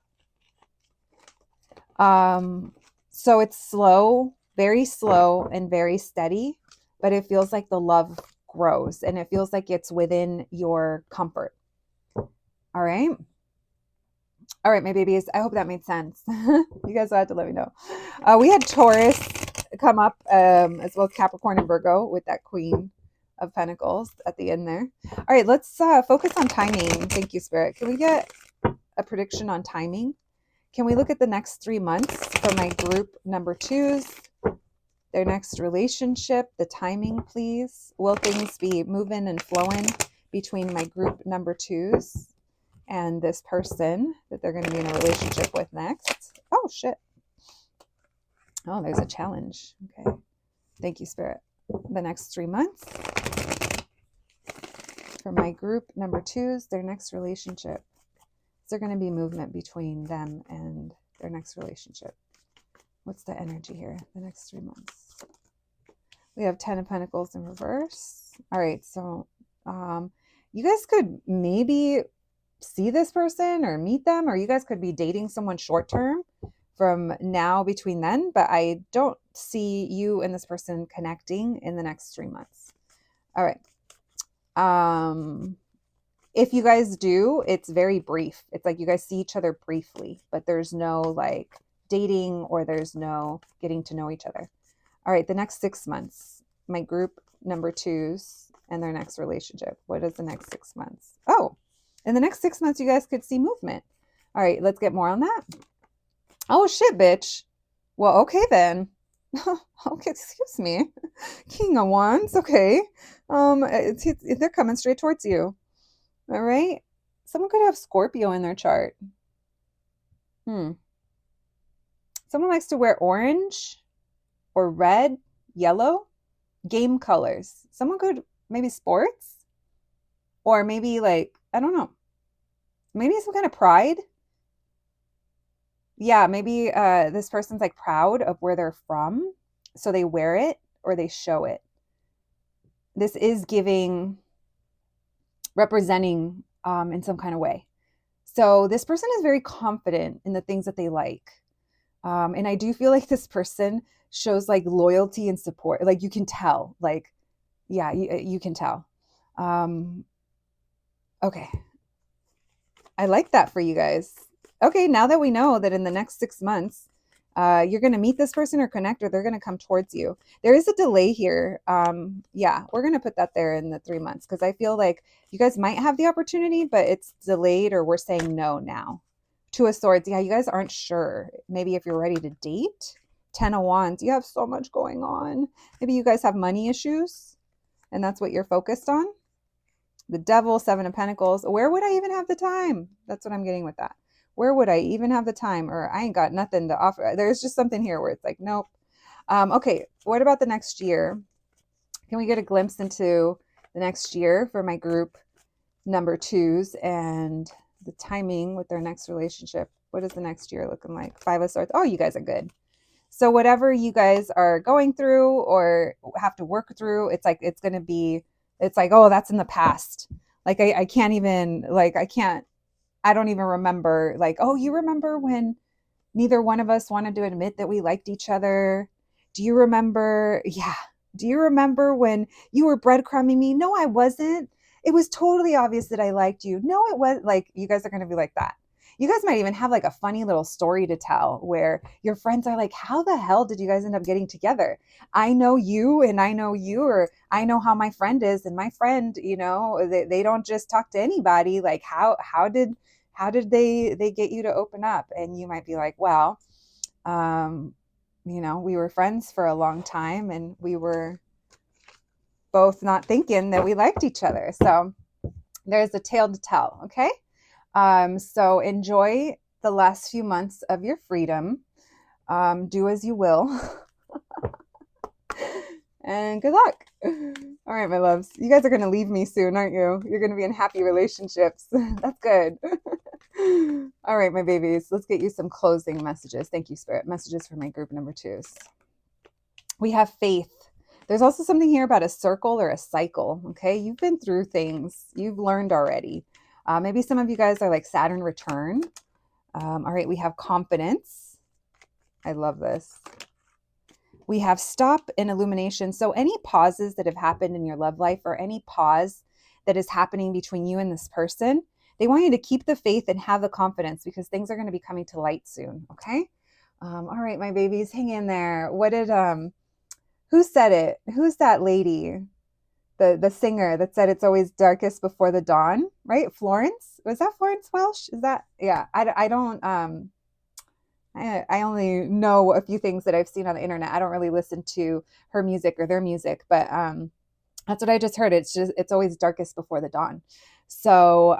So it's slow, very slow and very steady, but it feels like the love grows and it feels like it's within your comfort. All right. All right, my babies. I hope that made sense. You guys will have to let me know. We had Taurus come up as well as Capricorn and Virgo with that Queen of Pentacles at the end there. All right, let's focus on timing. Thank you, Spirit. Can we get a prediction on timing? Can we look at the next 3 months for my group number twos? Their next relationship, the timing, please. Will things be moving and flowing between my group number twos and this person that they're going to be in a relationship with next? Oh, shit. Oh, there's a challenge. Okay. Thank you, Spirit. The next 3 months for my group number twos, their next relationship. there going to be movement between them and their next relationship? What's the energy here the next 3 months? We have 10 of Pentacles in reverse. All right, so you guys could maybe see this person or meet them, or you guys could be dating someone short term from now between then, but I don't see you and this person connecting in the next 3 months. All right. If you guys do, it's very brief. It's like you guys see each other briefly, but there's no like dating or there's no getting to know each other. All right, the next 6 months, my group number 2s and their next relationship. What is the next 6 months? Oh, in the next 6 months, you guys could see movement. All right, let's get more on that. Oh, shit, bitch. Well, okay then. Okay, excuse me. King of Wands, okay. They're coming straight towards you. All right. Someone could have Scorpio in their chart. Someone likes to wear orange or red, yellow, game colors. Someone could maybe sports or maybe like, I don't know, maybe some kind of pride. Yeah, maybe this person's like proud of where they're from, so they wear it or they show it. This is representing in some kind of way. So this person is very confident in the things that they like. And I do feel like this person shows like loyalty and support. Like you can tell, like, yeah, you can tell. Okay. I like that for you guys. Okay, now that we know that in the next 6 months, you're going to meet this person or connect, or they're going to come towards you. There is a delay here. Yeah, we're going to put that there in the 3 months because I feel like you guys might have the opportunity, but it's delayed or we're saying no now. 2 of Swords. Yeah, you guys aren't sure. Maybe if you're ready to date. 10 of Wands. You have so much going on. Maybe you guys have money issues and that's what you're focused on. The Devil, 7 of Pentacles. Where would I even have the time? That's what I'm getting with that. Where would I even have the time? Or I ain't got nothing to offer. There's just something here where it's like, nope. Okay, what about the next year? Can we get a glimpse into the next year for my group number 2s and the timing with their next relationship? What is the next year looking like? 5 of Swords. Oh, you guys are good. So whatever you guys are going through or have to work through, it's like, it's going to be, it's like, oh, that's in the past. Like, I can't even, like, I don't even remember, like, oh, you remember when neither one of us wanted to admit that we liked each other? Do you remember? Yeah. Do you remember when you were breadcrumbing me? No, I wasn't. It was totally obvious that I liked you. No, it was like, you guys are going to be like that. You guys might even have like a funny little story to tell where your friends are like, how the hell did you guys end up getting together? I know you and I know you, or I know how my friend is and my friend, you know, they don't just talk to anybody. Like how did they get you to open up? And you might be like, well, you know, we were friends for a long time and we were both not thinking that we liked each other. So there's a tale to tell. Okay. So enjoy the last few months of your freedom. Do as you will. And good luck. All right, my loves. You guys are going to leave me soon, aren't you? You're going to be in happy relationships. That's good. All right, my babies. Let's get you some closing messages. Thank you, Spirit. Messages for my group number 2s. We have faith. There's also something here about a circle or a cycle. Okay. You've been through things. You've learned already. Maybe some of you guys are like Saturn return. All right. We have confidence. I love this. We have stop and illumination. So any pauses that have happened in your love life or any pause that is happening between you and this person, they want you to keep the faith and have the confidence because things are going to be coming to light soon. Okay. All right, my babies, hang in there. What did, who said it? Who's that lady? The singer that said it's always darkest before the dawn, right? Florence? Was that Florence Welsh? Is that, yeah, I don't, I only know a few things that I've seen on the internet. I don't really listen to her music or their music, but that's what I just heard. It's always darkest before the dawn. So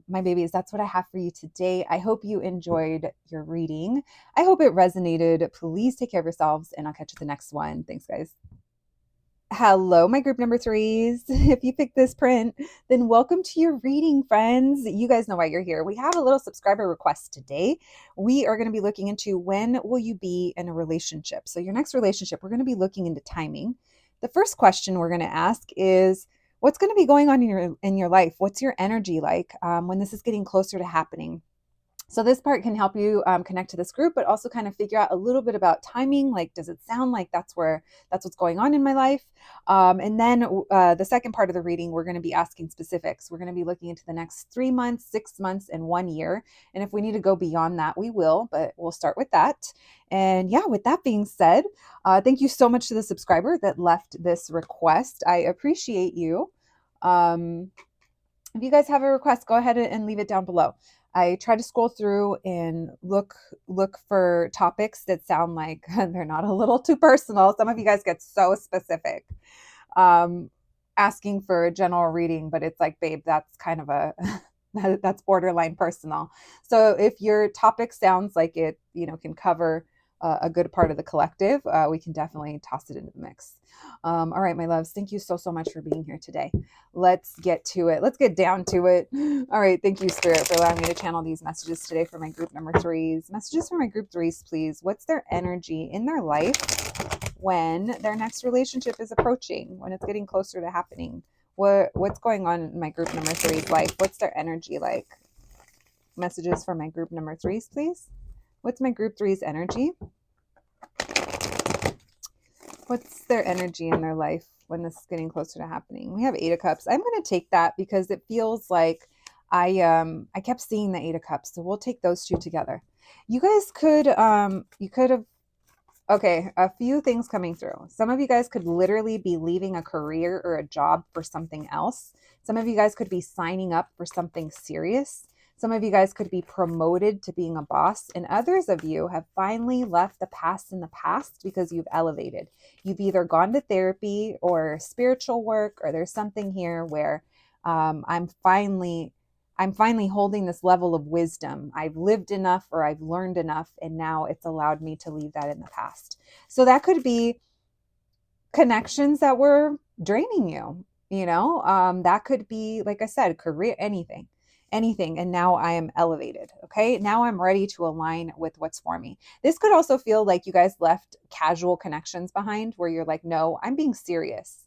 my babies, that's what I have for you today. I hope you enjoyed your reading. I hope it resonated. Please take care of yourselves and I'll catch you the next one. Thanks, guys. Hello, my group number threes. If you picked this print, then welcome to your reading, friends. You guys know why you're here. We have a little subscriber request today. We are going to be looking into when will you be in a relationship? So, your next relationship, we're going to be looking into timing. The first question we're going to ask is what's going to be going on in your life? What's your energy like when this is getting closer to happening? So this part can help you connect to this group, but also kind of figure out a little bit about timing. Like, does it sound like that's what's going on in my life? And then the second part of the reading, we're going to be asking specifics. We're going to be looking into the next 3 months, 6 months, and 1 year. And if we need to go beyond that, we will, but we'll start with that. And yeah, with that being said, thank you so much to the subscriber that left this request. I appreciate you. If you guys have a request, go ahead and leave it down below. I try to scroll through and look for topics that sound like they're not a little too personal. Some of you guys get so specific, asking for a general reading, but it's like, babe, that's kind of a that's borderline personal. So if your topic sounds like it, can cover a good part of the collective, we can definitely toss it into the mix. All right, my loves, thank you so much for being here today. Let's get to it. Let's get down to it. All right, thank you, Spirit, for allowing me to channel these messages today for my group number threes. Messages for my group threes, please. What's their energy in their life when their next relationship is approaching, when it's getting closer to happening? What's going on in my group number three's life? What's their energy like? Messages for my group number threes, please. What's my group three's energy? What's their energy in their life when this is getting closer to happening? We have Eight of Cups. I'm going to take that because it feels like I kept seeing the Eight of Cups, so we'll take those two together. You guys could have. Okay, a few things coming through. Some of you guys could literally be leaving a career or a job for something else. Some of you guys could be signing up for something serious. Some of you guys could be promoted to being a boss, and others of you have finally left the past in the past because you've elevated. You've either gone to therapy or spiritual work, or there's something here where I'm finally holding this level of wisdom. I've lived enough or I've learned enough, and now it's allowed me to leave that in the past. So that could be connections that were draining you, that could be, like I said, career, anything. And now I am elevated. Okay. Now I'm ready to align with what's for me. This could also feel like you guys left casual connections behind where you're like, no, I'm being serious.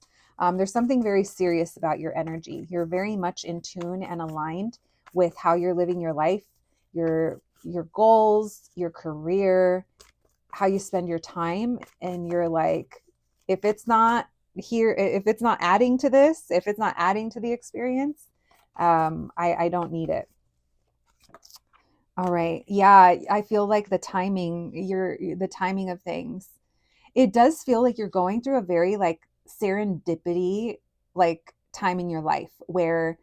There's something very serious about your energy. You're very much in tune and aligned with how you're living your life, your goals, your career, how you spend your time. And you're like, if it's not here, if it's not adding to this, if it's not adding to the experience, I don't need it. All right. Yeah, I feel like the timing of things. It does feel like you're going through a very like serendipity like time in your life where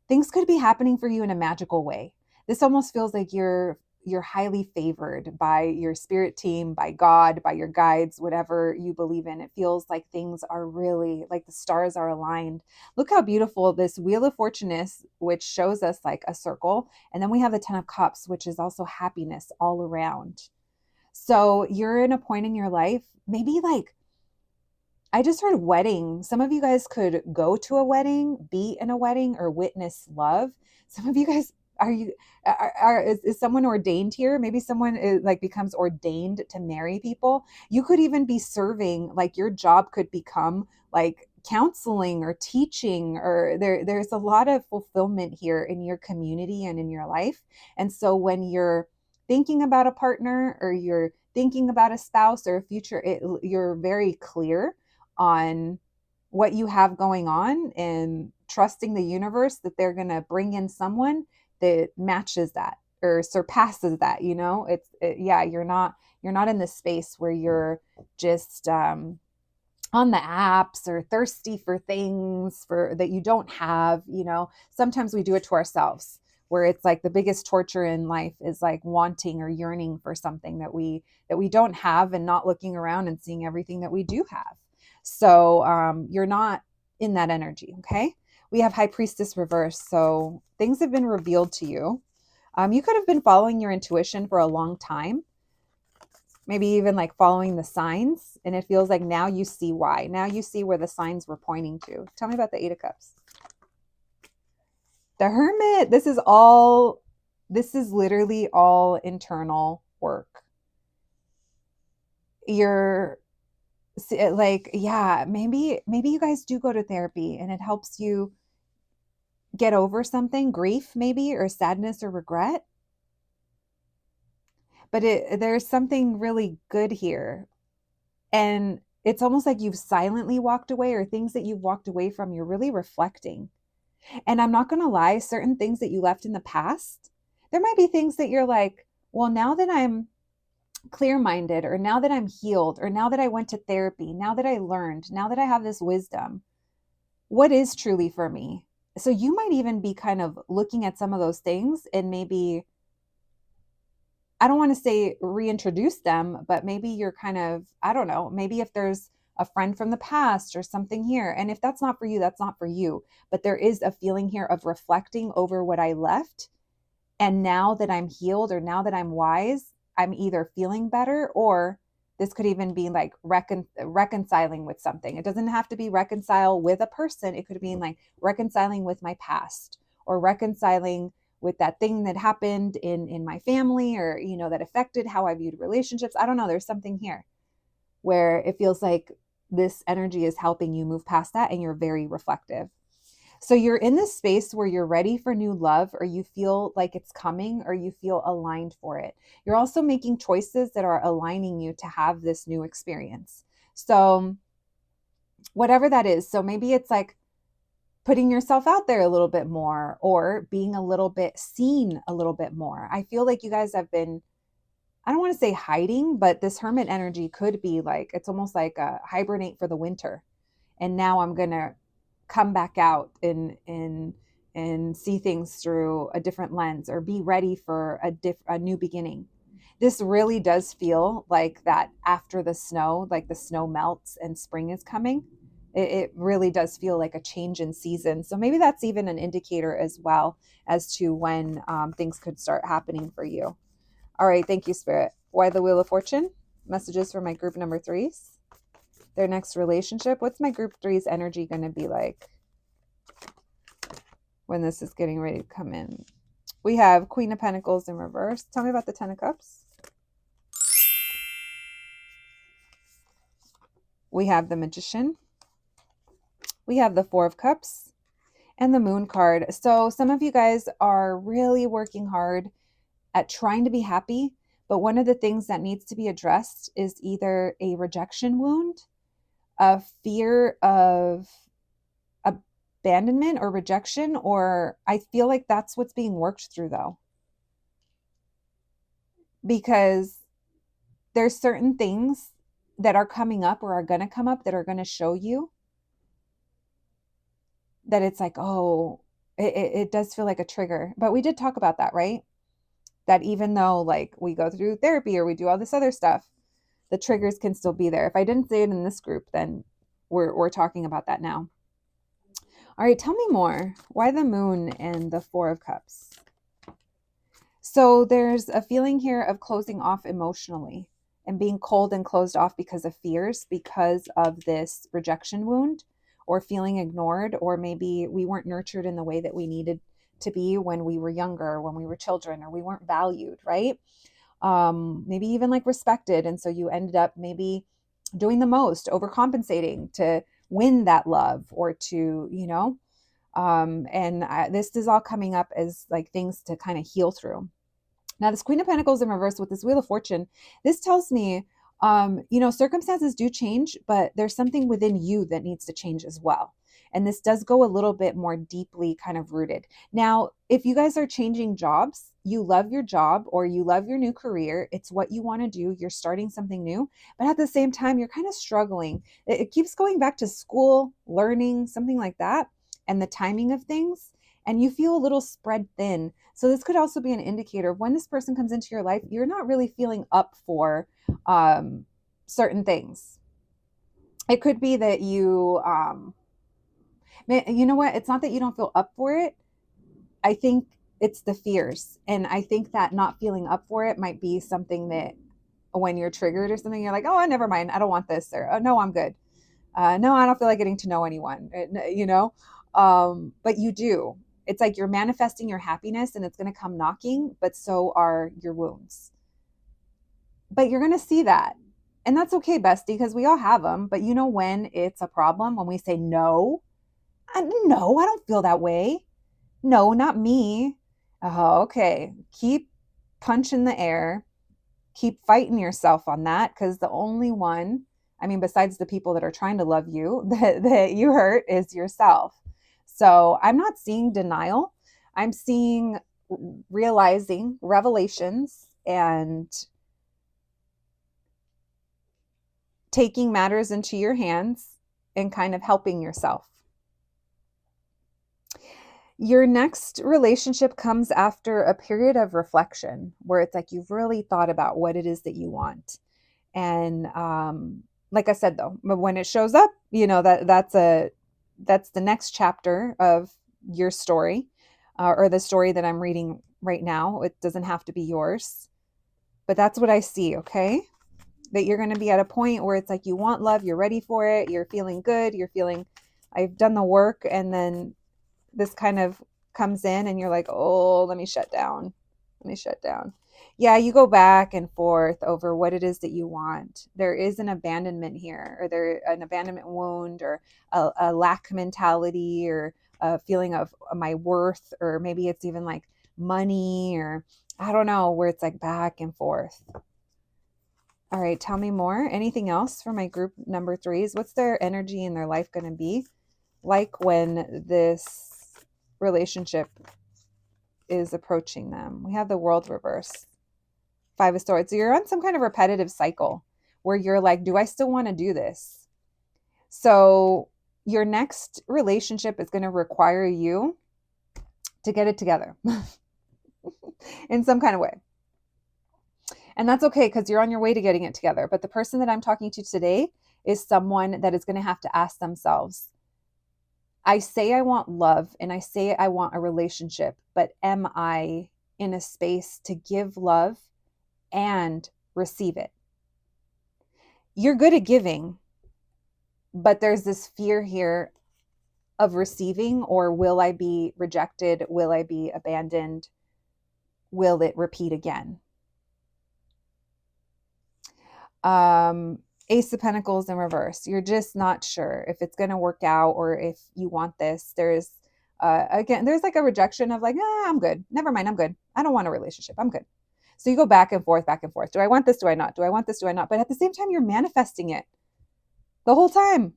things could be happening for you in a magical way. This almost feels like you're highly favored by your spirit team, by God, by your guides, whatever you believe in. It feels like things are really like the stars are aligned. Look how beautiful this Wheel of Fortune is, which shows us like a circle. And then we have the Ten of Cups, which is also happiness all around. So you're in a point in your life, maybe like I just heard wedding. Some of you guys could go to a wedding, be in a wedding, or witness love. Some of you guys is someone ordained here? Maybe someone like becomes ordained to marry people. You could even be serving, like your job could become like counseling or teaching, or there's a lot of fulfillment here in your community and in your life. And so when you're thinking about a partner or you're thinking about a spouse or a future, you're very clear on what you have going on and trusting the universe that they're going to bring in someone that matches that or surpasses that. Yeah, you're not in this space where you're just on the apps or thirsty for things for that you don't have. Sometimes we do it to ourselves, where it's like the biggest torture in life is like wanting or yearning for something that we don't have and not looking around and seeing everything that we do have. So you're not in that energy. Okay. We have High Priestess reverse. So things have been revealed to you. You could have been following your intuition for a long time. Maybe even like following the signs. And it feels like now you see why. Now you see where the signs were pointing to. Tell me about the Eight of Cups. The Hermit. This is literally all internal work. You're like, yeah, maybe you guys do go to therapy and it helps you get over something, grief maybe, or sadness or regret. But there's something really good here. And it's almost like you've silently walked away, or things that you've walked away from, you're really reflecting. And I'm not going to lie, certain things that you left in the past, there might be things that you're like, well, now that I'm clear minded, or now that I'm healed, or now that I went to therapy, now that I learned, now that I have this wisdom, what is truly for me? So you might even be kind of looking at some of those things and maybe, I don't want to say reintroduce them, but maybe you're kind of, I don't know, maybe if there's a friend from the past or something here. And if that's not for you, that's not for you. But there is a feeling here of reflecting over what I left. And now that I'm healed, or now that I'm wise, I'm either feeling better, or this could even be like reconciling with something. It doesn't have to be reconcile with a person. It could be like reconciling with my past, or reconciling with that thing that happened in my family, or that affected how I viewed relationships. I don't know, there's something here where it feels like this energy is helping you move past that, and you're very reflective. So you're in this space where you're ready for new love, or you feel like it's coming, or you feel aligned for it. You're also making choices that are aligning you to have this new experience. So whatever that is, so maybe it's like putting yourself out there a little bit more, or being a little bit seen a little bit more. I feel like you guys have been, I don't want to say hiding, but this Hermit energy could be like, it's almost like a hibernate for the winter. And now I'm going to come back out and see things through a different lens, or be ready for a new beginning. This really does feel like that after the snow, like the snow melts and spring is coming. It really does feel like a change in season. So maybe that's even an indicator as well as to when things could start happening for you. All right. Thank you, Spirit. Why the Wheel of Fortune? Messages for my group number threes. Their next relationship. What's my group three's energy going to be like when this is getting ready to come in? We have Queen of Pentacles in reverse. Tell me about the Ten of Cups. We have the Magician. We have the Four of Cups and the Moon card. So some of you guys are really working hard at trying to be happy, but one of the things that needs to be addressed is either a rejection wound, a fear of abandonment or rejection, or I feel like that's what's being worked through though. Because there's certain things that are coming up, or are going to come up, that are going to show you that it's like, oh, it does feel like a trigger. But we did talk about that, right? That even though like we go through therapy or we do all this other stuff, the triggers can still be there. If I didn't say it in this group, then we're talking about that now. All right, tell me more. Why the Moon and the Four of Cups? So there's a feeling here of closing off emotionally and being cold and closed off because of fears, because of this rejection wound, or feeling ignored, or maybe we weren't nurtured in the way that we needed to be when we were younger, when we were children, or we weren't valued, right? Maybe even like respected. And so you ended up maybe doing the most, overcompensating to win that love, or to, this is all coming up as like things to kind of heal through. Now, this Queen of Pentacles in reverse with this Wheel of Fortune, this tells me, circumstances do change, but there's something within you that needs to change as well. And this does go a little bit more deeply kind of rooted. Now, if you guys are changing jobs, you love your job or you love your new career, it's what you want to do, you're starting something new, but at the same time, you're kind of struggling. It keeps going back to school, learning, something like that, and the timing of things, and you feel a little spread thin. So this could also be an indicator of when this person comes into your life, you're not really feeling up for certain things. It could be that you know what? It's not that you don't feel up for it. I think it's the fears. And I think that not feeling up for it might be something that when you're triggered or something, you're like, oh, never mind, I don't want this, or oh, no, I'm good. No, I don't feel like getting to know anyone, but you do. It's like you're manifesting your happiness and it's going to come knocking, but so are your wounds. But you're going to see that. And that's okay, bestie, because we all have them. But you know when it's a problem? When we say no. No, I don't feel that way. No, not me. Oh, okay. Keep punching the air. Keep fighting yourself on that, because the only one, I mean, besides the people that are trying to love you, that you hurt is yourself. So I'm not seeing denial. I'm seeing realizing revelations and taking matters into your hands and kind of helping yourself. Your next relationship comes after a period of reflection where it's like you've really thought about what it is that you want. And like I said, though, but when it shows up, that's the next chapter of your story, or the story that I'm reading right now. It doesn't have to be yours, but that's what I see. Okay. That you're going to be at a point where it's like you want love, you're ready for it, you're feeling good, you're feeling, I've done the work, and then this kind of comes in and you're like, oh, let me shut down. Yeah, you go back and forth over what it is that you want. There is an abandonment here, or an abandonment wound, or a lack mentality, or a feeling of my worth, or maybe it's even like money, or I don't know, where it's like back and forth. All right, tell me more. Anything else for my group number 3s? What's their energy in their life going to be like when this relationship is approaching them? We have the World reverse, 5 of Swords. So you're on some kind of repetitive cycle where you're like, do I still want to do this? So your next relationship is going to require you to get it together in some kind of way. And that's okay, because you're on your way to getting it together. But the person that I'm talking to today is someone that is going to have to ask themselves, I say I want love and I say I want a relationship, but am I in a space to give love and receive it? You're good at giving, but there's this fear here of receiving, or will I be rejected? Will I be abandoned? Will it repeat again? Ace of Pentacles in reverse. You're just not sure if it's going to work out, or if you want this. There's there's like a rejection of like, I'm good. Never mind. I'm good. I don't want a relationship. I'm good. So you go back and forth. Do I want this? Do I not? Do I want this? Do I not? But at the same time, you're manifesting it the whole time.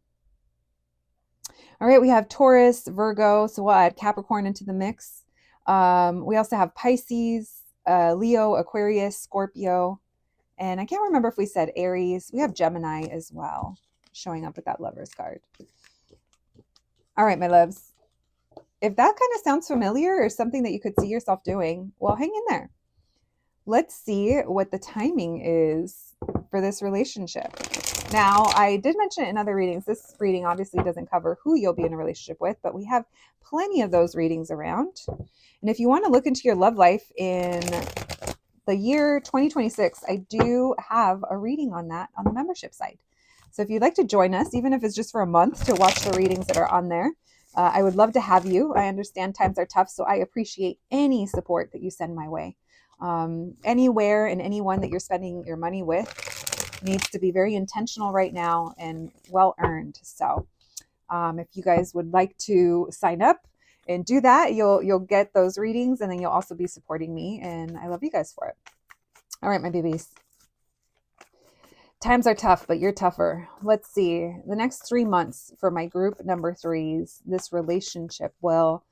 All right. We have Taurus, Virgo. So we'll add Capricorn into the mix. We also have Pisces, Leo, Aquarius, Scorpio. And I can't remember if we said Aries. We have Gemini as well, showing up with that Lovers card. All right, my loves. If that kind of sounds familiar, or something that you could see yourself doing, well, hang in there. Let's see what the timing is for this relationship. Now, I did mention it in other readings. This reading obviously doesn't cover who you'll be in a relationship with, but we have plenty of those readings around. And if you want to look into your love life in the year 2026, I do have a reading on that on the membership site. So if you'd like to join us, even if it's just for a month, to watch the readings that are on there, I would love to have you. I understand times are tough, so I appreciate any support that you send my way. Anywhere and anyone that you're spending your money with needs to be very intentional right now and well earned. So if you guys would like to sign up and do that, you'll get those readings, and then you'll also be supporting me, and I love you guys for it. All right, my babies. Times are tough, but you're tougher. Let's see. The next 3 months for my group number 3s, this relationship will,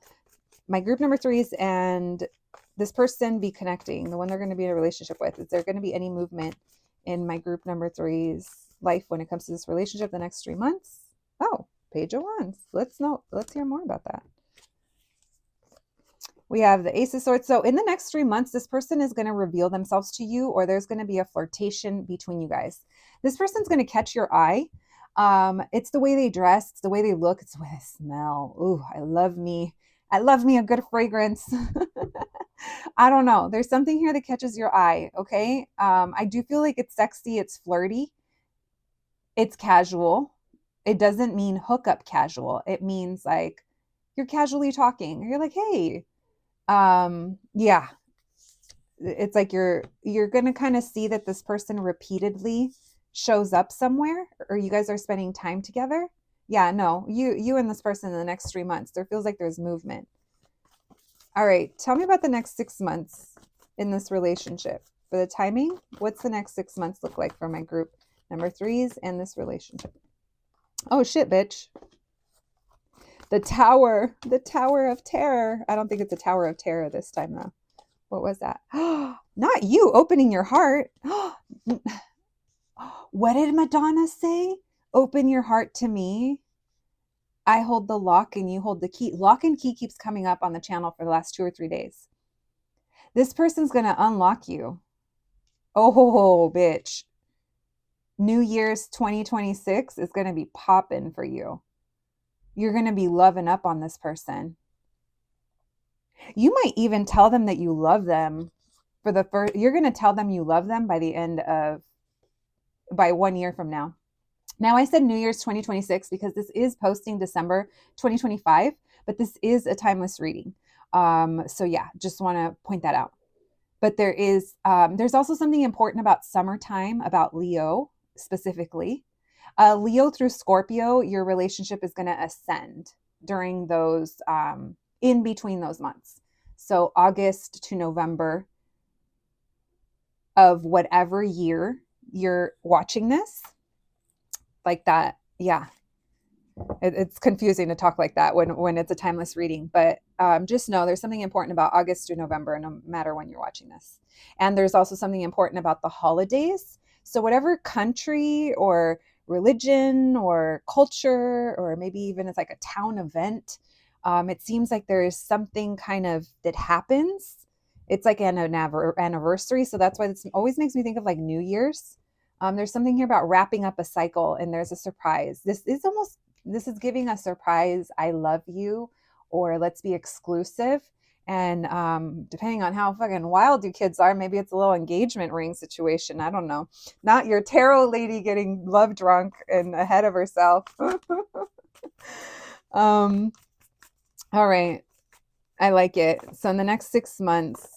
my group number 3s and this person be connecting, the one they're going to be in a relationship with. Is there going to be any movement in my group number 3's life when it comes to this relationship the next 3 months? Oh, Page of Wands. Let's hear more about that. We have the Ace of Swords. So in the next 3 months, this person is going to reveal themselves to you, or there's going to be a flirtation between you guys. This person's going to catch your eye. It's the way they dress. It's the way they look. It's the way they smell. Ooh, I love me a good fragrance. I don't know. There's something here that catches your eye. Okay. I do feel like it's sexy. It's flirty. It's casual. It doesn't mean hookup casual. It means like you're casually talking. You're like, hey, yeah, it's like you're going to kind of see that this person repeatedly shows up somewhere, or you guys are spending time together. Yeah, no, you and this person in the next 3 months, there feels like there's movement. All right, tell me about the next 6 months in this relationship. For the timing, what's the next 6 months look like for my group number threes and this relationship? Oh shit, bitch. The tower of terror. I don't think it's a tower of terror this time though. What was that? Not you opening your heart. What did Madonna say? Open your heart to me. I hold the lock and you hold the key. Lock and key keeps coming up on the channel for the last 2 or 3 days. This person's going to unlock you. Oh, bitch. New Year's 2026 is going to be popping for you. You're going to be loving up on this person. You might even tell them that you love them for the first, you're going to tell them you love them by 1 year from now. Now I said New Year's 2026 because this is posting December 2025, but this is a timeless reading. So yeah, just want to point that out. But there's also something important about summertime, about Leo specifically. Leo through Scorpio, your relationship is going to ascend during those, in between those months. So August to November of whatever year you're watching this, like that. Yeah. It's confusing to talk like that when it's a timeless reading, but just know there's something important about August to November, no matter when you're watching this. And there's also something important about the holidays. So whatever country or religion or culture, or maybe even it's like a town event, it seems like there is something kind of that happens. It's like an anniversary. So that's why it always makes me think of like New Year's. There's something here about wrapping up a cycle and there's a surprise. This is giving a surprise, I love you, or let's be exclusive. And depending on how fucking wild you kids are, maybe it's a little engagement ring situation. I don't know. Not your tarot lady getting love drunk and ahead of herself. All right. I like it. So in the next 6 months,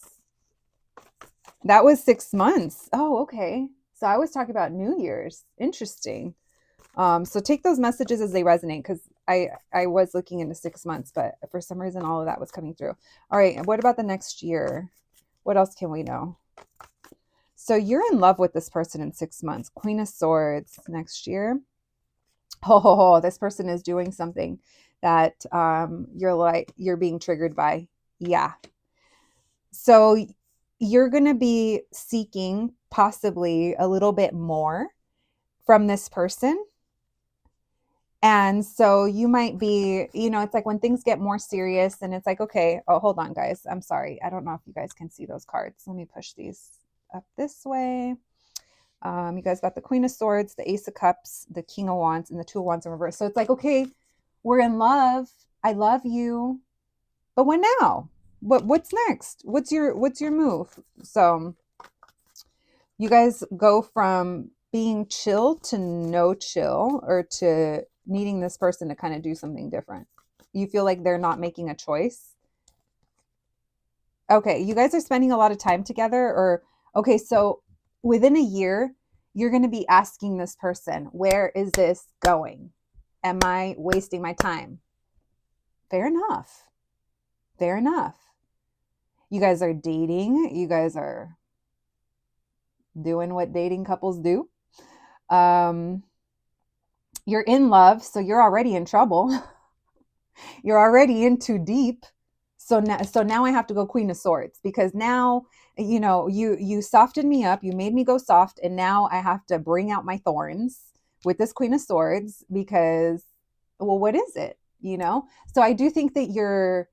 that was 6 months. Oh, okay. So I was talking about New Year's. Interesting. So take those messages as they resonate, because I was looking into 6 months, but for some reason all of that was coming through. All right. And what about the next year? What else can we know? So you're in love with this person in 6 months. Queen of Swords next year. Oh, this person is doing something that you're being triggered by. Yeah. So you're going to be seeking possibly a little bit more from this person. And so you might be, it's like when things get more serious and it's like, okay, oh, hold on, guys. I'm sorry. I don't know if you guys can see those cards. Let me push these up this way. You guys got the Queen of Swords, the Ace of Cups, the King of Wands, and the Two of Wands in reverse. So it's like, okay, we're in love. I love you. But when now? What's next? What's your move? So you guys go from being chill to no chill, or to needing this person to kind of do something different. You feel like they're not making a choice. Okay, you guys are spending a lot of time together, or okay, so within a year, you're going to be asking this person, where is this going? Am I wasting my time? Fair enough. Fair enough. You guys are dating. You guys are doing what dating couples do. You're in love, so you're already in trouble. You're already in too deep. So now I have to go Queen of Swords, because now, you softened me up, you made me go soft, and now I have to bring out my thorns with this Queen of Swords, because, well, what is it? So I do think that you're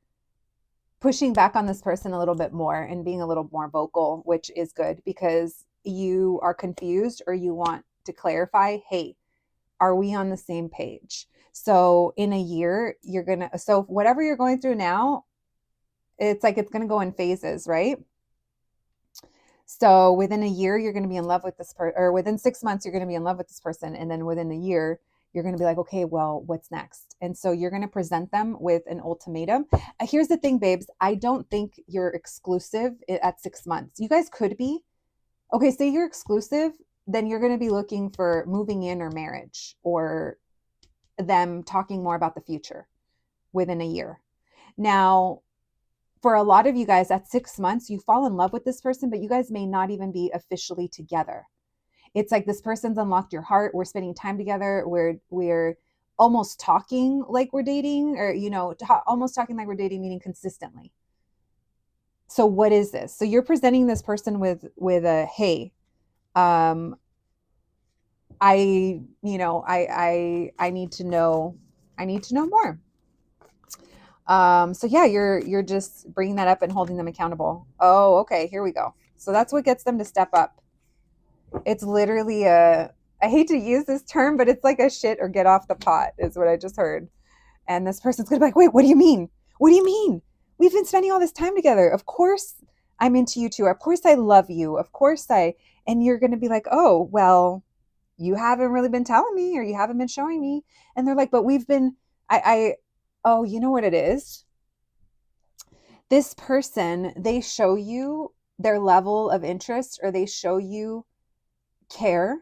pushing back on this person a little bit more and being a little more vocal, which is good, because you are confused, or you want to clarify, hey, are we on the same page? So in a year, so whatever you're going through now, it's like it's going to go in phases, right? So within a year, you're going to be in love with this person, or within 6 months, you're going to be in love with this person. And then within a year, you're going to be like, okay, well, what's next? And so you're going to present them with an ultimatum. Here's the thing, babes. I don't think you're exclusive at 6 months. You guys could be. Okay, say you're exclusive, then you're going to be looking for moving in or marriage or them talking more about the future within a year. Now, for a lot of you guys at 6 months, you fall in love with this person, but you guys may not even be officially together. It's like this person's unlocked your heart. We're spending time together. We're almost talking like we're dating, or almost talking like we're dating, meaning consistently. So what is this? So you're presenting this person with a, hey, I need to know, more. So yeah, you're just bringing that up and holding them accountable. Oh, okay, here we go. So that's what gets them to step up. It's literally I hate to use this term, but it's like a shit or get off the pot is what I just heard. And this person's gonna be like, wait, what do you mean? What do you mean? We've been spending all this time together. Of course I'm into you too. Of course I love you. Of course and you're gonna be like, oh, well, you haven't really been telling me, or you haven't been showing me. And they're like, but we've been, oh, you know what it is? This person, they show you their level of interest, or they show you care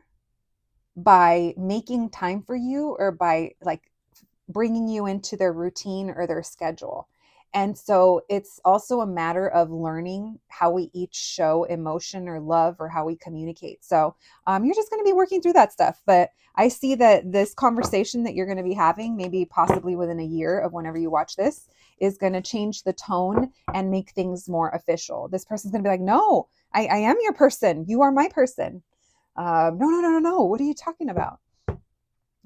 by making time for you, or by like bringing you into their routine or their schedule. And so it's also a matter of learning how we each show emotion or love, or how we communicate. So you're just going to be working through that stuff. But I see that this conversation that you're going to be having, maybe possibly within a year of whenever you watch this, is going to change the tone and make things more official. This person's going to be like, no, I am your person. You are my person. No. What are you talking about?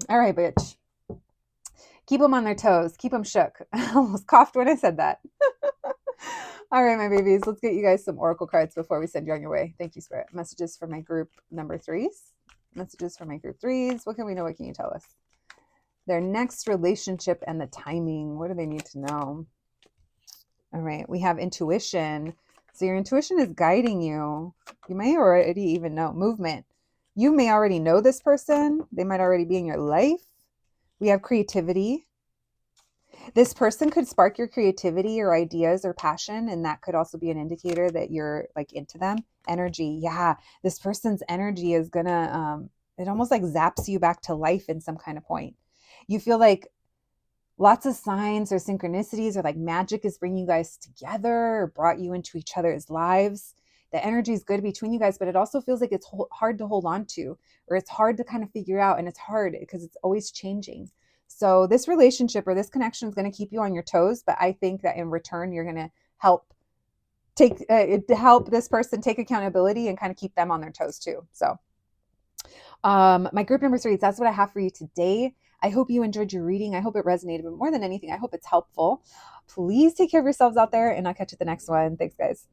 All right, bitch. Keep them on their toes. Keep them shook. I almost coughed when I said that. All right, my babies. Let's get you guys some oracle cards before we send you on your way. Thank you, Spirit. Messages for my group number threes. Messages for my group threes. What can we know? What can you tell us? Their next relationship and the timing. What do they need to know? All right. We have intuition. So your intuition is guiding you. You may already even know movement. You may already know this person. They might already be in your life. We have creativity. This person could spark your creativity or ideas or passion, and that could also be an indicator that you're like into them. Energy. Yeah, this person's energy is gonna, it almost like zaps you back to life in some kind of point. You feel like lots of signs or synchronicities, or like magic is bringing you guys together or brought you into each other's lives. The energy is good between you guys, but it also feels like it's hard to hold on to, or it's hard to kind of figure out. And it's hard because it's always changing. So this relationship or this connection is going to keep you on your toes. But I think that in return, you're going to help help this person take accountability and kind of keep them on their toes too. So my group number three, that's what I have for you today. I hope you enjoyed your reading. I hope it resonated, but more than anything, I hope it's helpful. Please take care of yourselves out there, and I'll catch you at the next one. Thanks, guys.